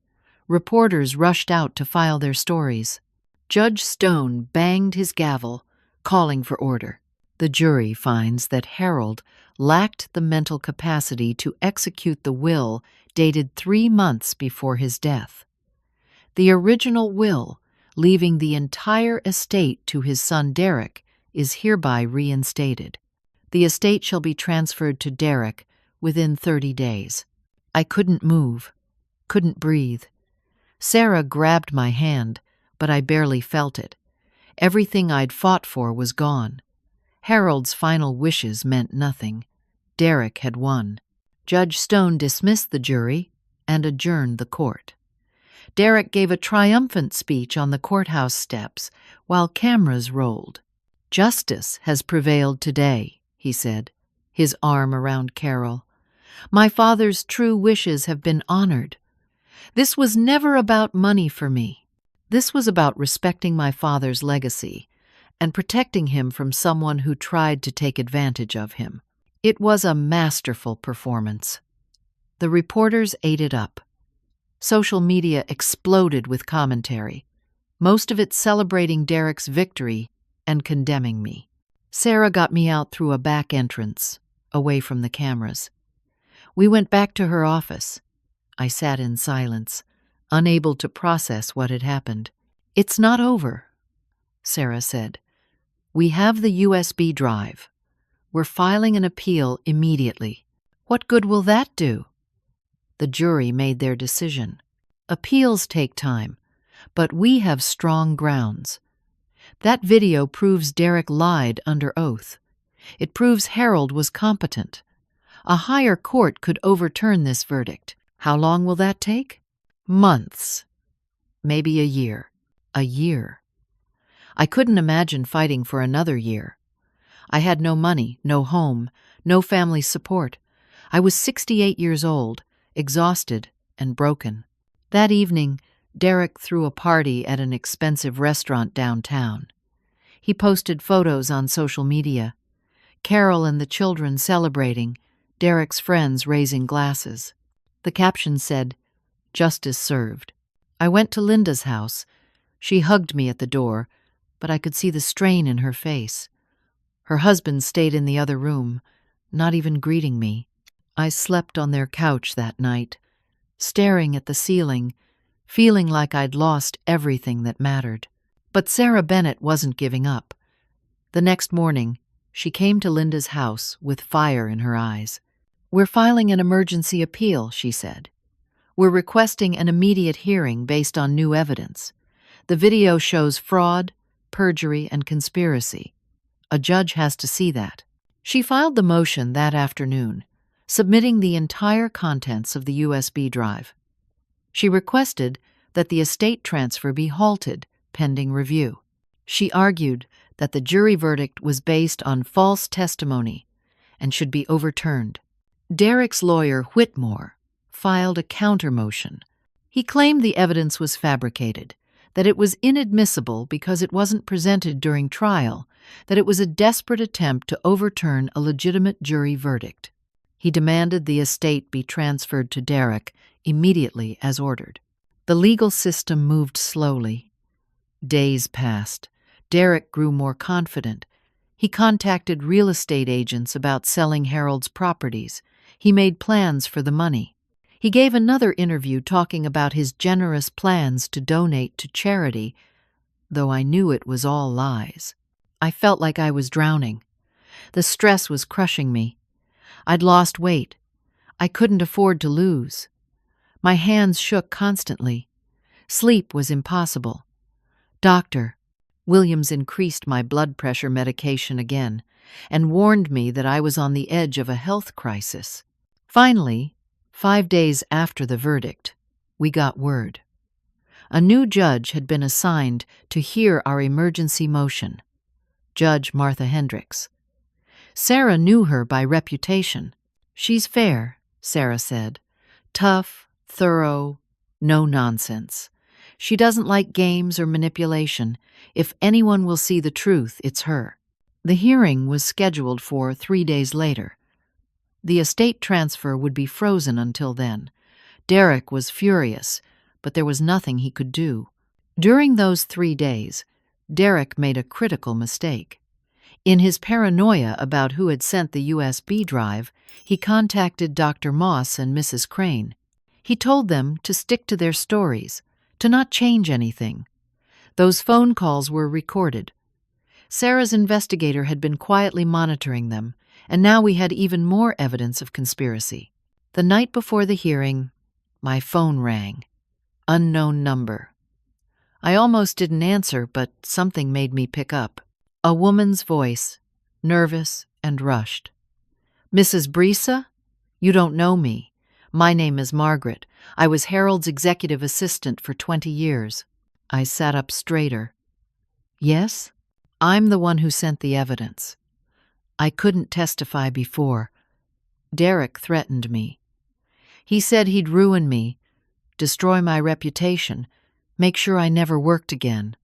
Reporters rushed out to file their stories. Judge Stone banged his gavel, calling for order. The jury finds that Harold lacked the mental capacity to execute the will dated 3 months before his death. The original will, leaving the entire estate to his son Derek, is hereby reinstated. The estate shall be transferred to Derek within 30 days. I couldn't move, couldn't breathe. Sarah grabbed my hand, but I barely felt it. Everything I'd fought for was gone. Harold's final wishes meant nothing. Derek had won. Judge Stone dismissed the jury and adjourned the court. Derek gave a triumphant speech on the courthouse steps while cameras rolled. "Justice has prevailed today," he said, his arm around Carol. "My father's true wishes have been honored. This was never about money for me. This was about respecting my father's legacy and protecting him from someone who tried to take advantage of him." It was a masterful performance. The reporters ate it up. Social media exploded with commentary, most of it celebrating Derek's victory and condemning me. Sarah got me out through a back entrance, away from the cameras. We went back to her office. I sat in silence, unable to process what had happened. "It's not over," Sarah said. "We have the USB drive. We're filing an appeal immediately." "What good will that do?" The jury made their decision. Appeals take time, but we have strong grounds. That video proves Derek lied under oath. It proves Harold was competent. A higher court could overturn this verdict. How long will that take? Months. Maybe a year. A year. I couldn't imagine fighting for another year. I had no money, no home, no family support. I was 68 years old, exhausted and broken. That evening, Derek threw a party at an expensive restaurant downtown. He posted photos on social media. Carol and the children celebrating, Derek's friends raising glasses. The caption said, "Justice served." I went to Linda's house. She hugged me at the door, but I could see the strain in her face. Her husband stayed in the other room, not even greeting me. I slept on their couch that night, staring at the ceiling, feeling like I'd lost everything that mattered. But Sarah Bennett wasn't giving up. The next morning, she came to Linda's house with fire in her eyes. "We're filing an emergency appeal," she said. "We're requesting an immediate hearing based on new evidence. The video shows fraud, perjury, and conspiracy. A judge has to see that." She filed the motion that afternoon, submitting the entire contents of the USB drive. She requested that the estate transfer be halted pending review. She argued that the jury verdict was based on false testimony and should be overturned. Derek's lawyer, Whitmore, filed a counter-motion. He claimed the evidence was fabricated, that it was inadmissible because it wasn't presented during trial, that it was a desperate attempt to overturn a legitimate jury verdict. He demanded the estate be transferred to Derek immediately as ordered. The legal system moved slowly. Days passed. Derek grew more confident. He contacted real estate agents about selling Harold's properties. He made plans for the money. He gave another interview talking about his generous plans to donate to charity, though I knew it was all lies. I felt like I was drowning. The stress was crushing me. I'd lost weight. I couldn't afford to lose. My hands shook constantly. Sleep was impossible. Doctor, Williams increased my blood pressure medication again and warned me that I was on the edge of a health crisis. Finally, 5 days after the verdict, we got word. A new judge had been assigned to hear our emergency motion, Judge Martha Hendricks. Sarah knew her by reputation. She's fair, Sarah said. Tough, thorough, no nonsense. She doesn't like games or manipulation. If anyone will see the truth, it's her. The hearing was scheduled for 3 days later. The estate transfer would be frozen until then. Derek was furious, but there was nothing he could do. During those 3 days, Derek made a critical mistake. In his paranoia about who had sent the USB drive, he contacted Dr. Moss and Mrs. Crane. He told them to stick to their stories, to not change anything. Those phone calls were recorded. Sarah's investigator had been quietly monitoring them, and now we had even more evidence of conspiracy. The night before the hearing, my phone rang. Unknown number. I almost didn't answer, but something made me pick up. A woman's voice, nervous and rushed. Mrs. Brisa? You don't know me. My name is Margaret. I was Harold's executive assistant for 20 years. I sat up straighter. Yes? I'm the one who sent the evidence. I couldn't testify before. Derek threatened me. He said he'd ruin me, destroy my reputation, make sure I never worked again.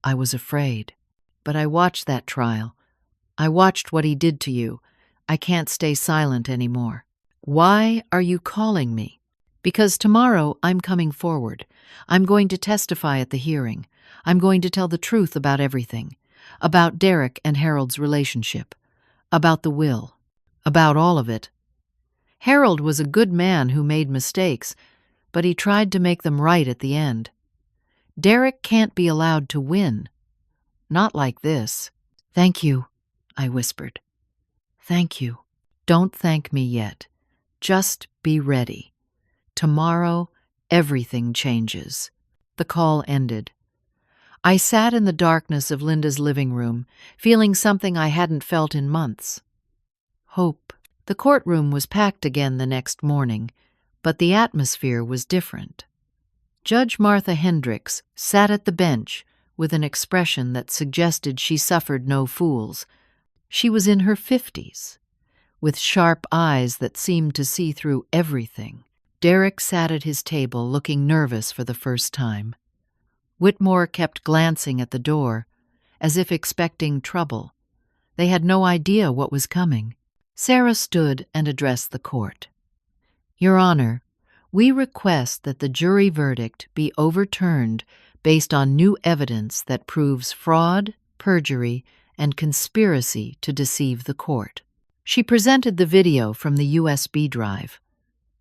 I was afraid. But I watched that trial. I watched what he did to you. I can't stay silent anymore. Why are you calling me? Because tomorrow I'm coming forward. I'm going to testify at the hearing. I'm going to tell the truth about everything. About Derek and Harold's relationship. About the will. About all of it. Harold was a good man who made mistakes, but he tried to make them right at the end. Derek can't be allowed to win. Not like this. Thank you, I whispered. Thank you. Don't thank me yet. Just be ready. Tomorrow, everything changes. The call ended. I sat in the darkness of Linda's living room, feeling something I hadn't felt in months. Hope. The courtroom was packed again the next morning, but the atmosphere was different. Judge Martha Hendricks sat at the bench with an expression that suggested she suffered no fools. She was in her 50s, with sharp eyes that seemed to see through everything. Derek sat at his table looking nervous for the first time. Whitmore kept glancing at the door, as if expecting trouble. They had no idea what was coming. Sarah stood and addressed the court. Your Honor, we request that the jury verdict be overturned based on new evidence that proves fraud, perjury, and conspiracy to deceive the court. She presented the video from the USB drive.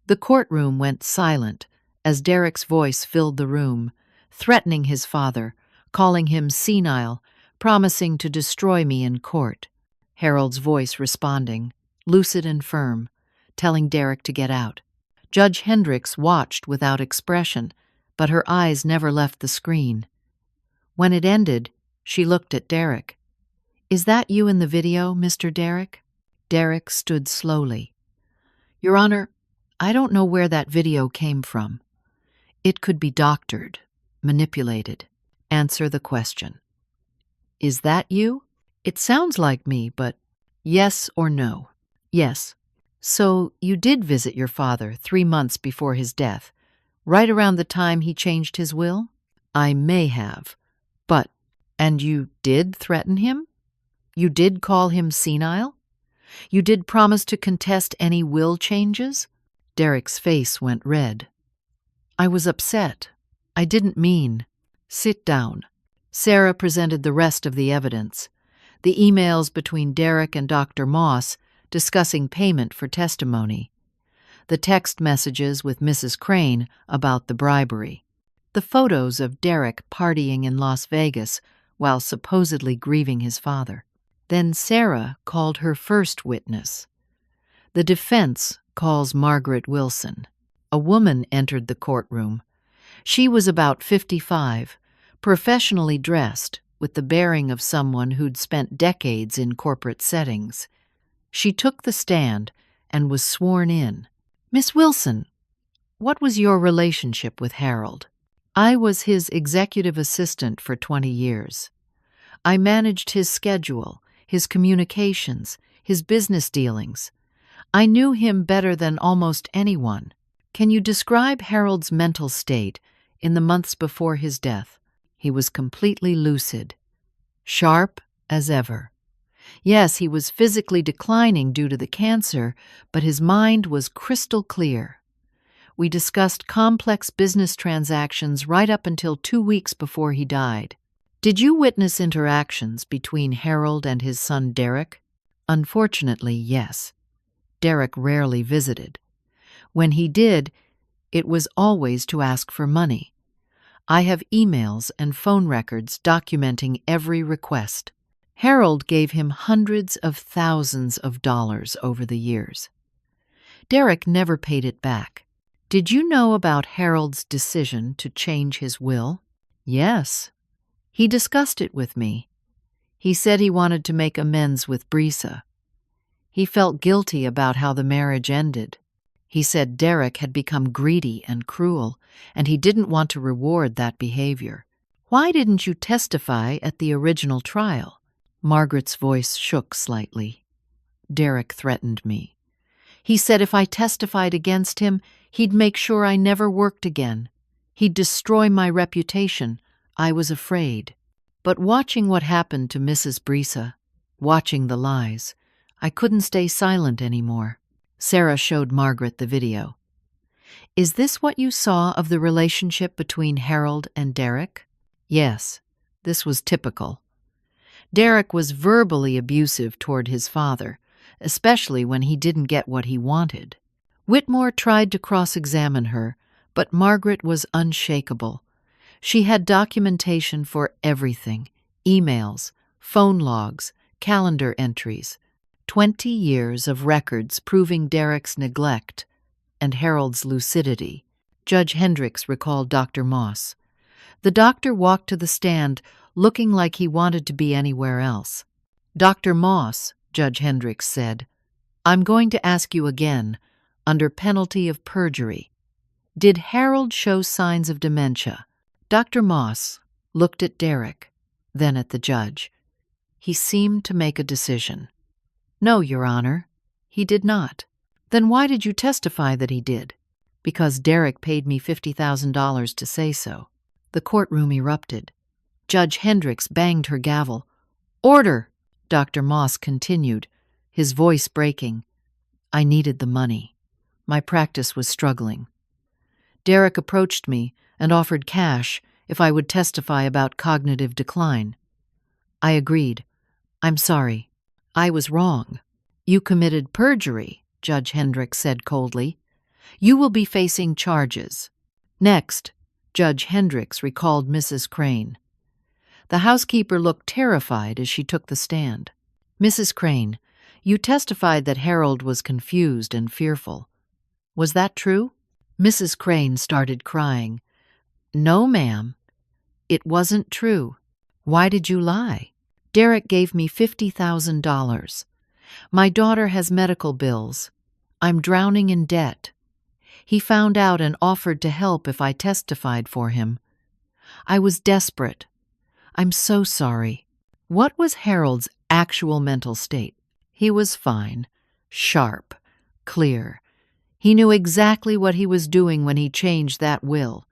The courtroom went silent as Derek's voice filled the room, threatening his father, calling him senile, promising to destroy me in court. Harold's voice responding, lucid and firm, telling Derek to get out. Judge Hendricks watched without expression, but her eyes never left the screen. When it ended, she looked at Derek. Is that you in the video, Mr. Derek? Derek stood slowly. Your Honor, I don't know where that video came from. It could be doctored, manipulated. Answer the question. Is that you? It sounds like me, but yes or no? Yes. So you did visit your father 3 months before his death. Right around the time he changed his will? I may have. But, and you did threaten him? You did call him senile? You did promise to contest any will changes? Derek's face went red. I was upset. I didn't mean. Sit down. Sarah presented the rest of the evidence. The emails between Derek and Dr. Moss discussing payment for testimony. The text messages with Mrs. Crane about the bribery. The photos of Derek partying in Las Vegas while supposedly grieving his father. Then Sarah called her first witness. The defense calls Margaret Wilson. A woman entered the courtroom. She was about 55, professionally dressed, with the bearing of someone who'd spent decades in corporate settings. She took the stand and was sworn in. Miss Wilson, what was your relationship with Harold? I was his executive assistant for 20 years. I managed his schedule, his communications, his business dealings. I knew him better than almost anyone. Can you describe Harold's mental state in the months before his death? He was completely lucid, sharp as ever. Yes, he was physically declining due to the cancer, but his mind was crystal clear. We discussed complex business transactions right up until 2 weeks before he died. Did you witness interactions between Harold and his son Derek? Unfortunately, yes. Derek rarely visited. When he did, it was always to ask for money. I have emails and phone records documenting every request. Harold gave him hundreds of thousands of dollars over the years. Derek never paid it back. Did you know about Harold's decision to change his will? Yes. He discussed it with me. He said he wanted to make amends with Brisa. He felt guilty about how the marriage ended. He said Derek had become greedy and cruel, and he didn't want to reward that behavior. Why didn't you testify at the original trial? Margaret's voice shook slightly. Derek threatened me. He said if I testified against him, he'd make sure I never worked again. He'd destroy my reputation. I was afraid. But watching what happened to Mrs. Brisa, watching the lies, I couldn't stay silent anymore. Sarah showed Margaret the video. Is this what you saw of the relationship between Harold and Derek? Yes, this was typical. Derek was verbally abusive toward his father, especially when he didn't get what he wanted. Whitmore tried to cross-examine her, but Margaret was unshakable. She had documentation for everything: emails, phone logs, calendar entries, 20 years of records proving Derek's neglect and Harold's lucidity. Judge Hendricks recalled Dr. Moss. The doctor walked to the stand looking like he wanted to be anywhere else. Dr. Moss, Judge Hendricks said, I'm going to ask you again, under penalty of perjury. Did Harold show signs of dementia? Dr. Moss looked at Derek, then at the judge. He seemed to make a decision. No, Your Honor, he did not. Then why did you testify that he did? Because Derek paid me $50,000 to say so. The courtroom erupted. Judge Hendricks banged her gavel. Order! Dr. Moss continued, his voice breaking. I needed the money. My practice was struggling. Derek approached me and offered cash if I would testify about cognitive decline. I agreed. I'm sorry. I was wrong. You committed perjury, Judge Hendricks said coldly. You will be facing charges. Next, Judge Hendricks recalled Mrs. Crane. The housekeeper looked terrified as she took the stand. Mrs. Crane, you testified that Harold was confused and fearful. Was that true? Mrs. Crane started crying. No, ma'am. It wasn't true. Why did you lie? Derek gave me $50,000. My daughter has medical bills. I'm drowning in debt. He found out and offered to help if I testified for him. I was desperate. I'm so sorry. What was Harold's actual mental state? He was fine, sharp, clear. He knew exactly what he was doing when he changed that will.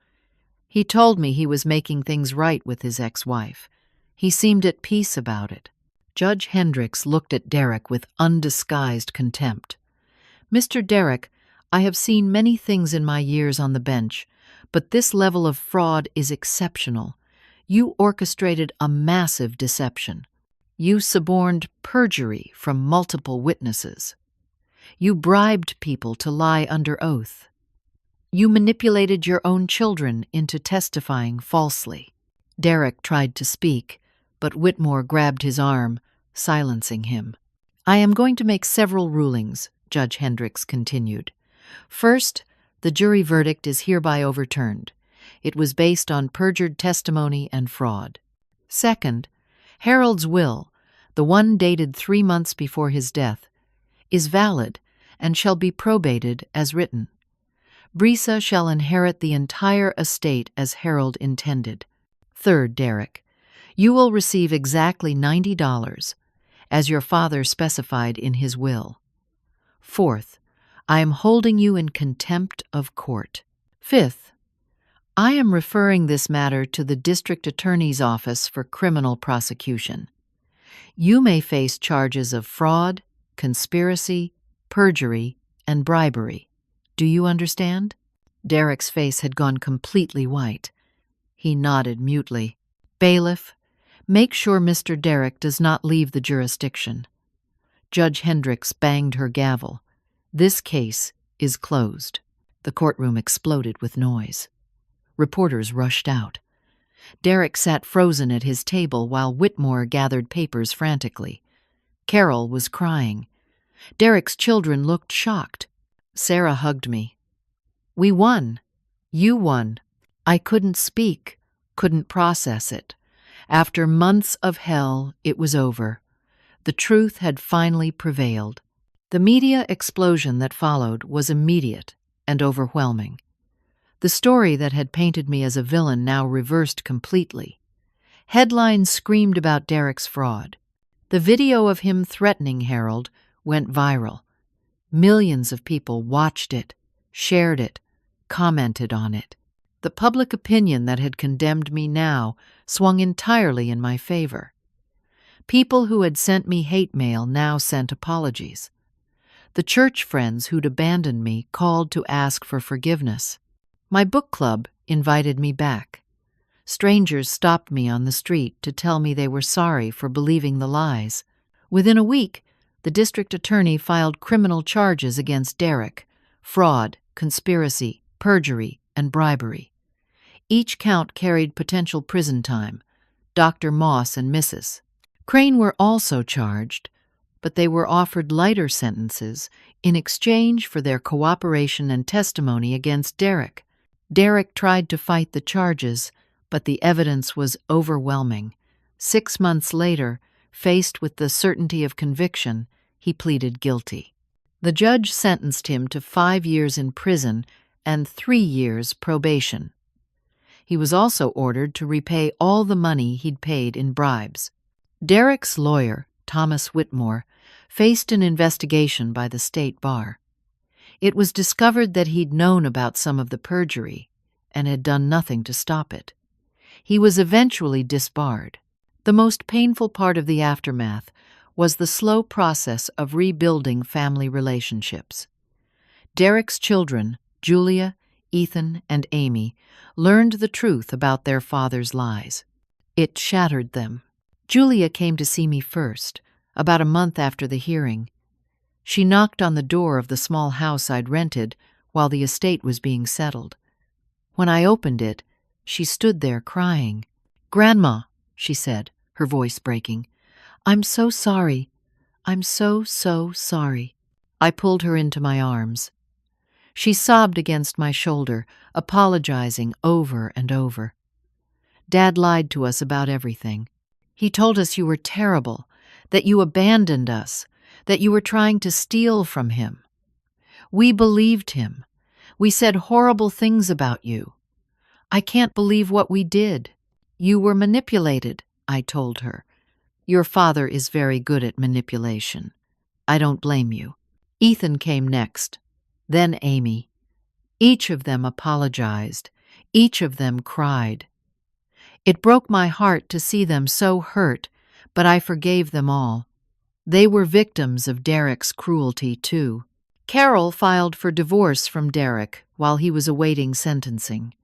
He told me he was making things right with his ex-wife. He seemed at peace about it. Judge Hendricks looked at Derek with undisguised contempt. Mr. Derek, I have seen many things in my years on the bench, but this level of fraud is exceptional. You orchestrated a massive deception. You suborned perjury from multiple witnesses. You bribed people to lie under oath. You manipulated your own children into testifying falsely. Derek tried to speak, but Whitmore grabbed his arm, silencing him. I am going to make several rulings, Judge Hendricks continued. First, the jury verdict is hereby overturned. It was based on perjured testimony and fraud. Second, Harold's will, the one dated 3 months before his death, is valid and shall be probated as written. Brisa shall inherit the entire estate as Harold intended. Third, Derek, you will receive exactly $90, as your father specified in his will. Fourth, I am holding you in contempt of court. Fifth, I am referring this matter to the District Attorney's Office for criminal prosecution. You may face charges of fraud, conspiracy, perjury, and bribery. Do you understand? Derek's face had gone completely white. He nodded mutely. Bailiff, make sure Mr. Derek does not leave the jurisdiction. Judge Hendricks banged her gavel. This case is closed. The courtroom exploded with noise. Reporters rushed out. Derek sat frozen at his table while Whitmore gathered papers frantically. Carol was crying. Derek's children looked shocked. Sarah hugged me. We won. You won. I couldn't speak, couldn't process it. After months of hell, it was over. The truth had finally prevailed. The media explosion that followed was immediate and overwhelming. The story that had painted me as a villain now reversed completely. Headlines screamed about Derek's fraud. The video of him threatening Harold went viral. Millions of people watched it, shared it, commented on it. The public opinion that had condemned me now swung entirely in my favor. People who had sent me hate mail now sent apologies. The church friends who'd abandoned me called to ask for forgiveness. My book club invited me back. Strangers stopped me on the street to tell me they were sorry for believing the lies. Within a week, the district attorney filed criminal charges against Derek: fraud, conspiracy, perjury, and bribery. Each count carried potential prison time. Dr. Moss and Mrs. Crane were also charged, but they were offered lighter sentences in exchange for their cooperation and testimony against Derek. Derek tried to fight the charges, but the evidence was overwhelming. 6 months later, faced with the certainty of conviction, he pleaded guilty. The judge sentenced him to 5 years in prison and 3 years probation. He was also ordered to repay all the money he'd paid in bribes. Derek's lawyer, Thomas Whitmore, faced an investigation by the state bar. It was discovered that he'd known about some of the perjury and had done nothing to stop it. He was eventually disbarred. The most painful part of the aftermath was the slow process of rebuilding family relationships. Derek's children, Julia, Ethan, and Amy, learned the truth about their father's lies. It shattered them. Julia came to see me first, about a month after the hearing. She knocked on the door of the small house I'd rented while the estate was being settled. When I opened it, she stood there crying. "Grandma," she said, her voice breaking, "I'm so sorry. I'm so sorry." I pulled her into my arms. She sobbed against my shoulder, apologizing over and over. "Dad lied to us about everything. He told us you were terrible, that you abandoned us, that you were trying to steal from him. We believed him. We said horrible things about you. I can't believe what we did. You were manipulated," I told her. "Your father is very good at manipulation. I don't blame you." Ethan came next. then Amy. Each of them apologized. Each of them cried. It broke my heart to see them so hurt, but I forgave them all. They were victims of Derek's cruelty, too. Carol filed for divorce from Derek while he was awaiting sentencing.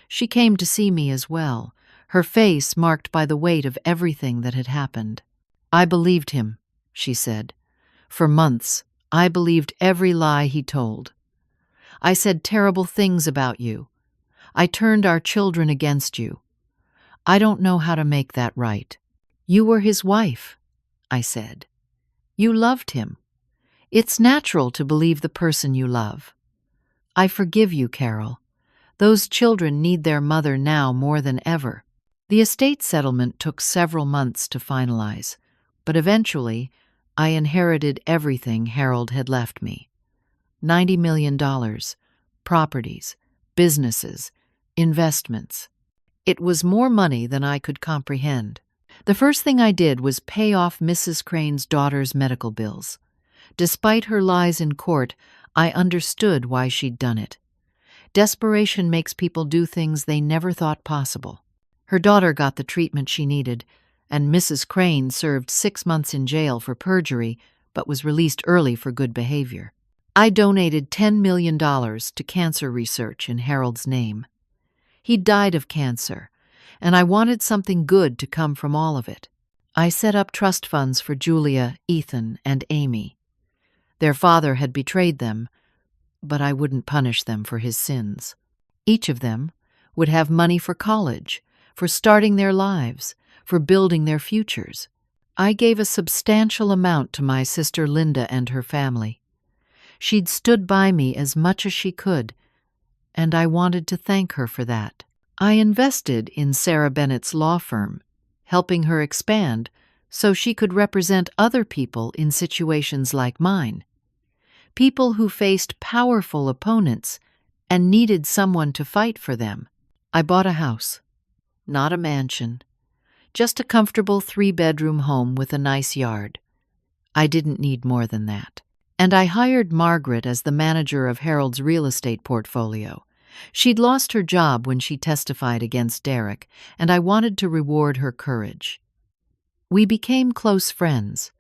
She came to see me as well, her face marked by the weight of everything that had happened. "I believed him," she said. "For months, I believed every lie he told. I said terrible things about you. I turned our children against you. I don't know how to make that right. You were his wife," I said. "You loved him. It's natural to believe the person you love. I forgive you, Carol. Those children need their mother now more than ever." The estate settlement took several months to finalize, but eventually I inherited everything Harold had left me. $90 million, properties, businesses, investments. It was more money than I could comprehend. The first thing I did was pay off Mrs. Crane's daughter's medical bills. Despite her lies in court, I understood why she'd done it. Desperation makes people do things they never thought possible. Her daughter got the treatment she needed, and Mrs. Crane served 6 months in jail for perjury, but was released early for good behavior. I donated $10 million to cancer research in Harold's name. He died of cancer, and I wanted something good to come from all of it. I set up trust funds for Julia, Ethan, and Amy. Their father had betrayed them, but I wouldn't punish them for his sins. Each of them would have money for college, for starting their lives, for building their futures. I gave a substantial amount to my sister Linda and her family. She'd stood by me as much as she could, and I wanted to thank her for that. I invested in Sarah Bennett's law firm, helping her expand so she could represent other people in situations like mine. People who faced powerful opponents and needed someone to fight for them. I bought a house. Not a mansion, just a comfortable 3-bedroom home with a nice yard. I didn't need more than that. And I hired Margaret as the manager of Harold's real estate portfolio. She'd lost her job when she testified against Derek, and I wanted to reward her courage. We became close friends.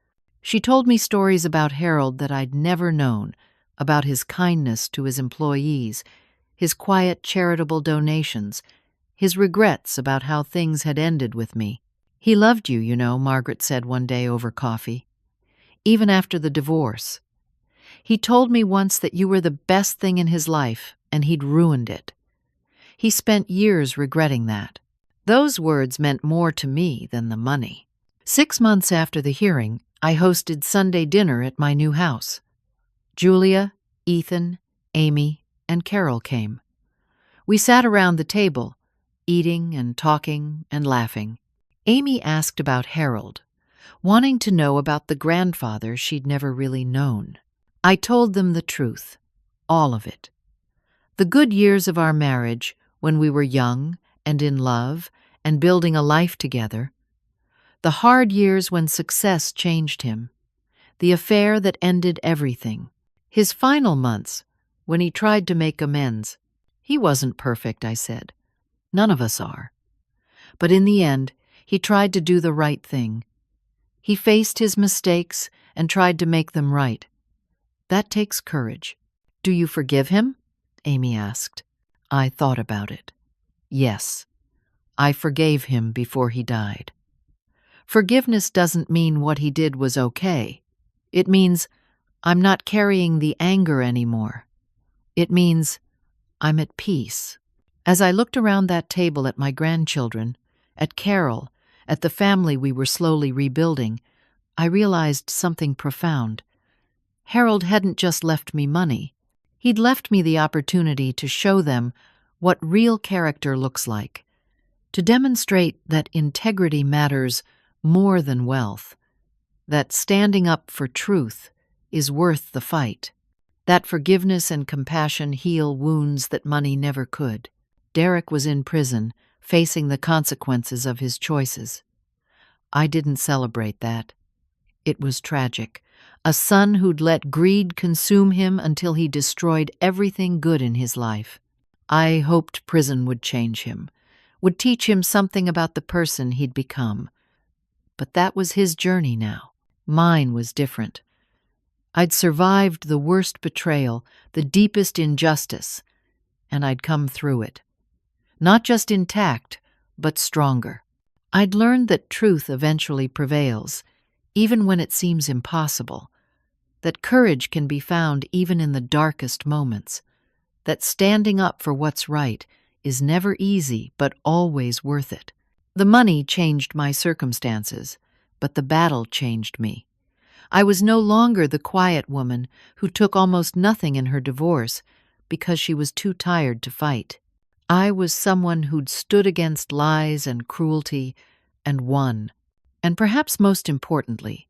She told me stories about Harold that I'd never known, about his kindness to his employees, his quiet charitable donations, his regrets about how things had ended with me. "He loved you, you know," Margaret said one day over coffee. "Even after the divorce. He told me once that you were the best thing in his life, and he'd ruined it. He spent years regretting that." Those words meant more to me than the money. 6 months after the hearing, I hosted Sunday dinner at my new house. Julia, Ethan, Amy, and Carol came. We sat around the table, eating and talking and laughing. Amy asked about Harold, wanting to know about the grandfather she'd never really known. I told them the truth, all of it. The good years of our marriage, when we were young and in love and building a life together. The hard years when success changed him. The affair that ended everything. His final months, when he tried to make amends. He wasn't perfect, I said. None of us are. But in the end, he tried to do the right thing. He faced his mistakes and tried to make them right. That takes courage. "Do you forgive him?" Amy asked. I thought about it. Yes, I forgave him before he died. Forgiveness doesn't mean what he did was okay. It means I'm not carrying the anger anymore. It means I'm at peace. As I looked around that table at my grandchildren, at Carol, at the family we were slowly rebuilding, I realized something profound. Harold hadn't just left me money. He'd left me the opportunity to show them what real character looks like, to demonstrate that integrity matters more than wealth, that standing up for truth is worth the fight, that forgiveness and compassion heal wounds that money never could. Derek was in prison, facing the consequences of his choices. I didn't celebrate that. It was tragic, A son who'd let greed consume him until he destroyed everything good in his life. I hoped prison would change him, would teach him something about the person he'd become. But that was his journey now. Mine was different. I'd survived the worst betrayal, the deepest injustice, and I'd come through it. Not just intact, but stronger. I'd learned that truth eventually prevails, even when it seems impossible, that courage can be found even in the darkest moments, that standing up for what's right is never easy but always worth it. The money changed my circumstances, but the battle changed me. I was no longer the quiet woman who took almost nothing in her divorce because she was too tired to fight. I was someone who'd stood against lies and cruelty and won. And perhaps most importantly,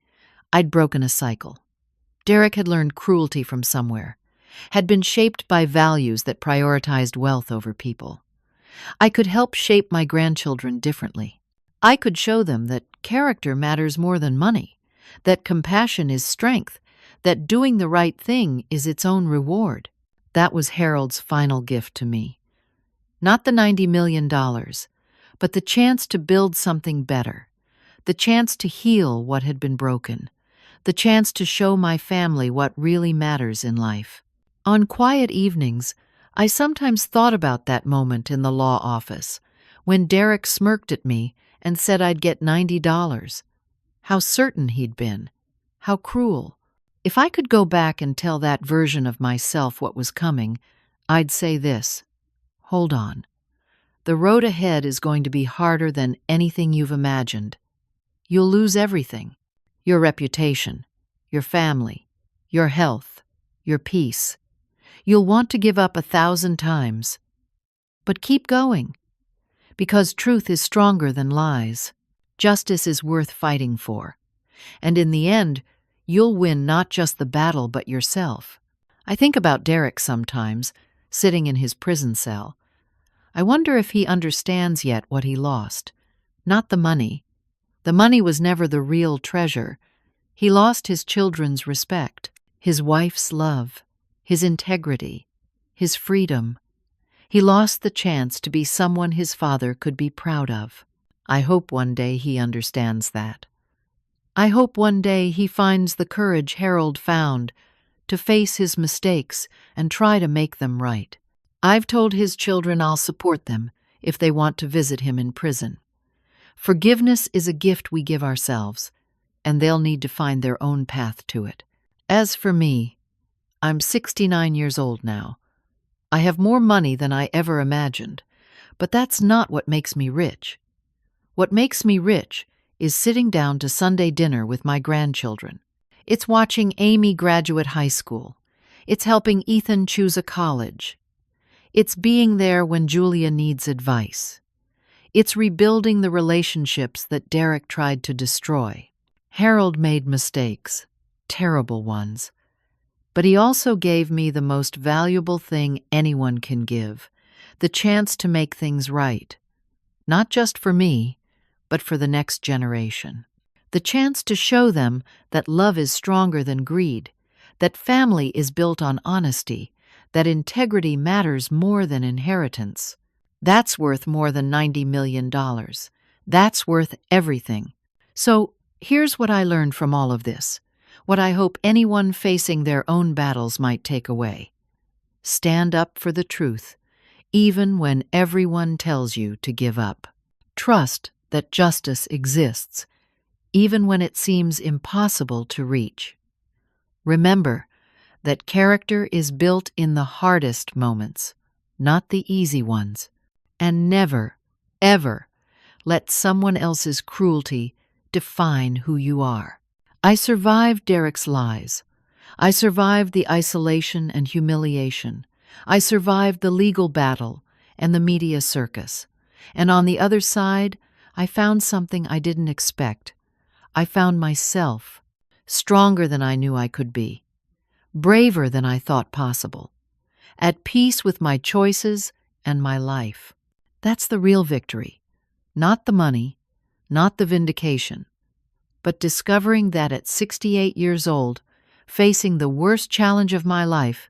I'd broken a cycle. Derek had learned cruelty from somewhere, had been shaped by values that prioritized wealth over people. I could help shape my grandchildren differently. I could show them that character matters more than money, that compassion is strength, that doing the right thing is its own reward. That was Harold's final gift to me. Not the $90 million, but the chance to build something better, the chance to heal what had been broken, the chance to show my family what really matters in life. On quiet evenings, I sometimes thought about that moment in the law office, when Derek smirked at me and said I'd get $90. How certain he'd been. How cruel. If I could go back and tell that version of myself what was coming, I'd say this: hold on. The road ahead is going to be harder than anything you've imagined. You'll lose everything. Your reputation, your family, your health, your peace. You'll want to give up 1,000 times. But keep going, because truth is stronger than lies. Justice is worth fighting for. And in the end, you'll win not just the battle but yourself. I think about Derek sometimes, sitting in his prison cell. I wonder if he understands yet what he lost. Not the money. The money was never the real treasure. He lost his children's respect, his wife's love, his integrity, his freedom. He lost the chance to be someone his father could be proud of. I hope one day he understands that. I hope one day he finds the courage Harold found to face his mistakes and try to make them right. I've told his children I'll support them if they want to visit him in prison. Forgiveness is a gift we give ourselves, and they'll need to find their own path to it. As for me, I'm 69 years old now. I have more money than I ever imagined, but that's not what makes me rich. What makes me rich is sitting down to Sunday dinner with my grandchildren. It's watching Amy graduate high school. It's helping Ethan choose a college. It's being there when Julia needs advice. It's rebuilding the relationships that Derek tried to destroy. Harold made mistakes, terrible ones. But he also gave me the most valuable thing anyone can give, the chance to make things right. Not just for me, but for the next generation. The chance to show them that love is stronger than greed, that family is built on honesty, that integrity matters more than inheritance. That's worth more than $90 million. That's worth everything. So here's what I learned from all of this, what I hope anyone facing their own battles might take away. Stand up for the truth, even when everyone tells you to give up. Trust that justice exists, even when it seems impossible to reach. Remember that character is built in the hardest moments, not the easy ones. And never, ever let someone else's cruelty define who you are. I survived Derek's lies. I survived the isolation and humiliation. I survived the legal battle and the media circus. And on the other side, I found something I didn't expect. I found myself, stronger than I knew I could be, braver than I thought possible, at peace with my choices and my life. That's the real victory. Not the money, not the vindication, But discovering that at 68 years old, facing the worst challenge of my life,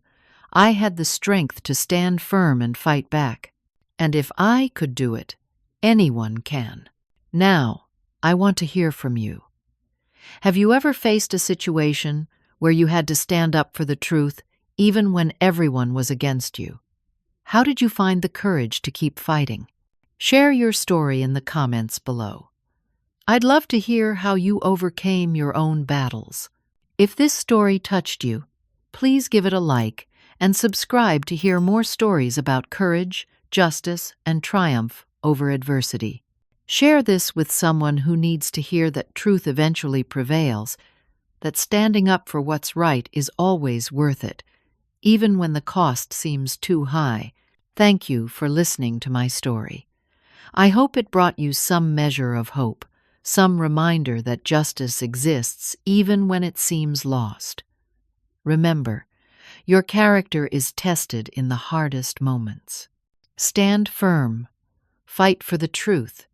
I had the strength to stand firm and fight back. And if I could do it, anyone can. Now, I want to hear from you. Have you ever faced a situation where you had to stand up for the truth even when everyone was against you? How did you find the courage to keep fighting? Share your story in the comments below. I'd love to hear how you overcame your own battles. If this story touched you, please give it a like and subscribe to hear more stories about courage, justice, and triumph over adversity. Share this with someone who needs to hear that truth eventually prevails, that standing up for what's right is always worth it, even when the cost seems too high. Thank you for listening to my story. I hope it brought you some measure of hope, some reminder that justice exists even when it seems lost. Remember, your character is tested in the hardest moments. Stand firm, fight for the truth,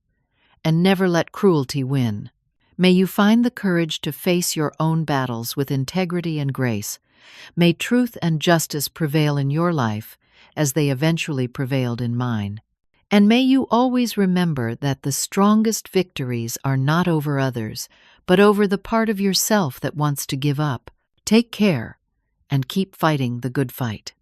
and never let cruelty win. May you find the courage to face your own battles with integrity and grace. May truth and justice prevail in your life as they eventually prevailed in mine. And may you always remember that the strongest victories are not over others, but over the part of yourself that wants to give up. Take care and keep fighting the good fight.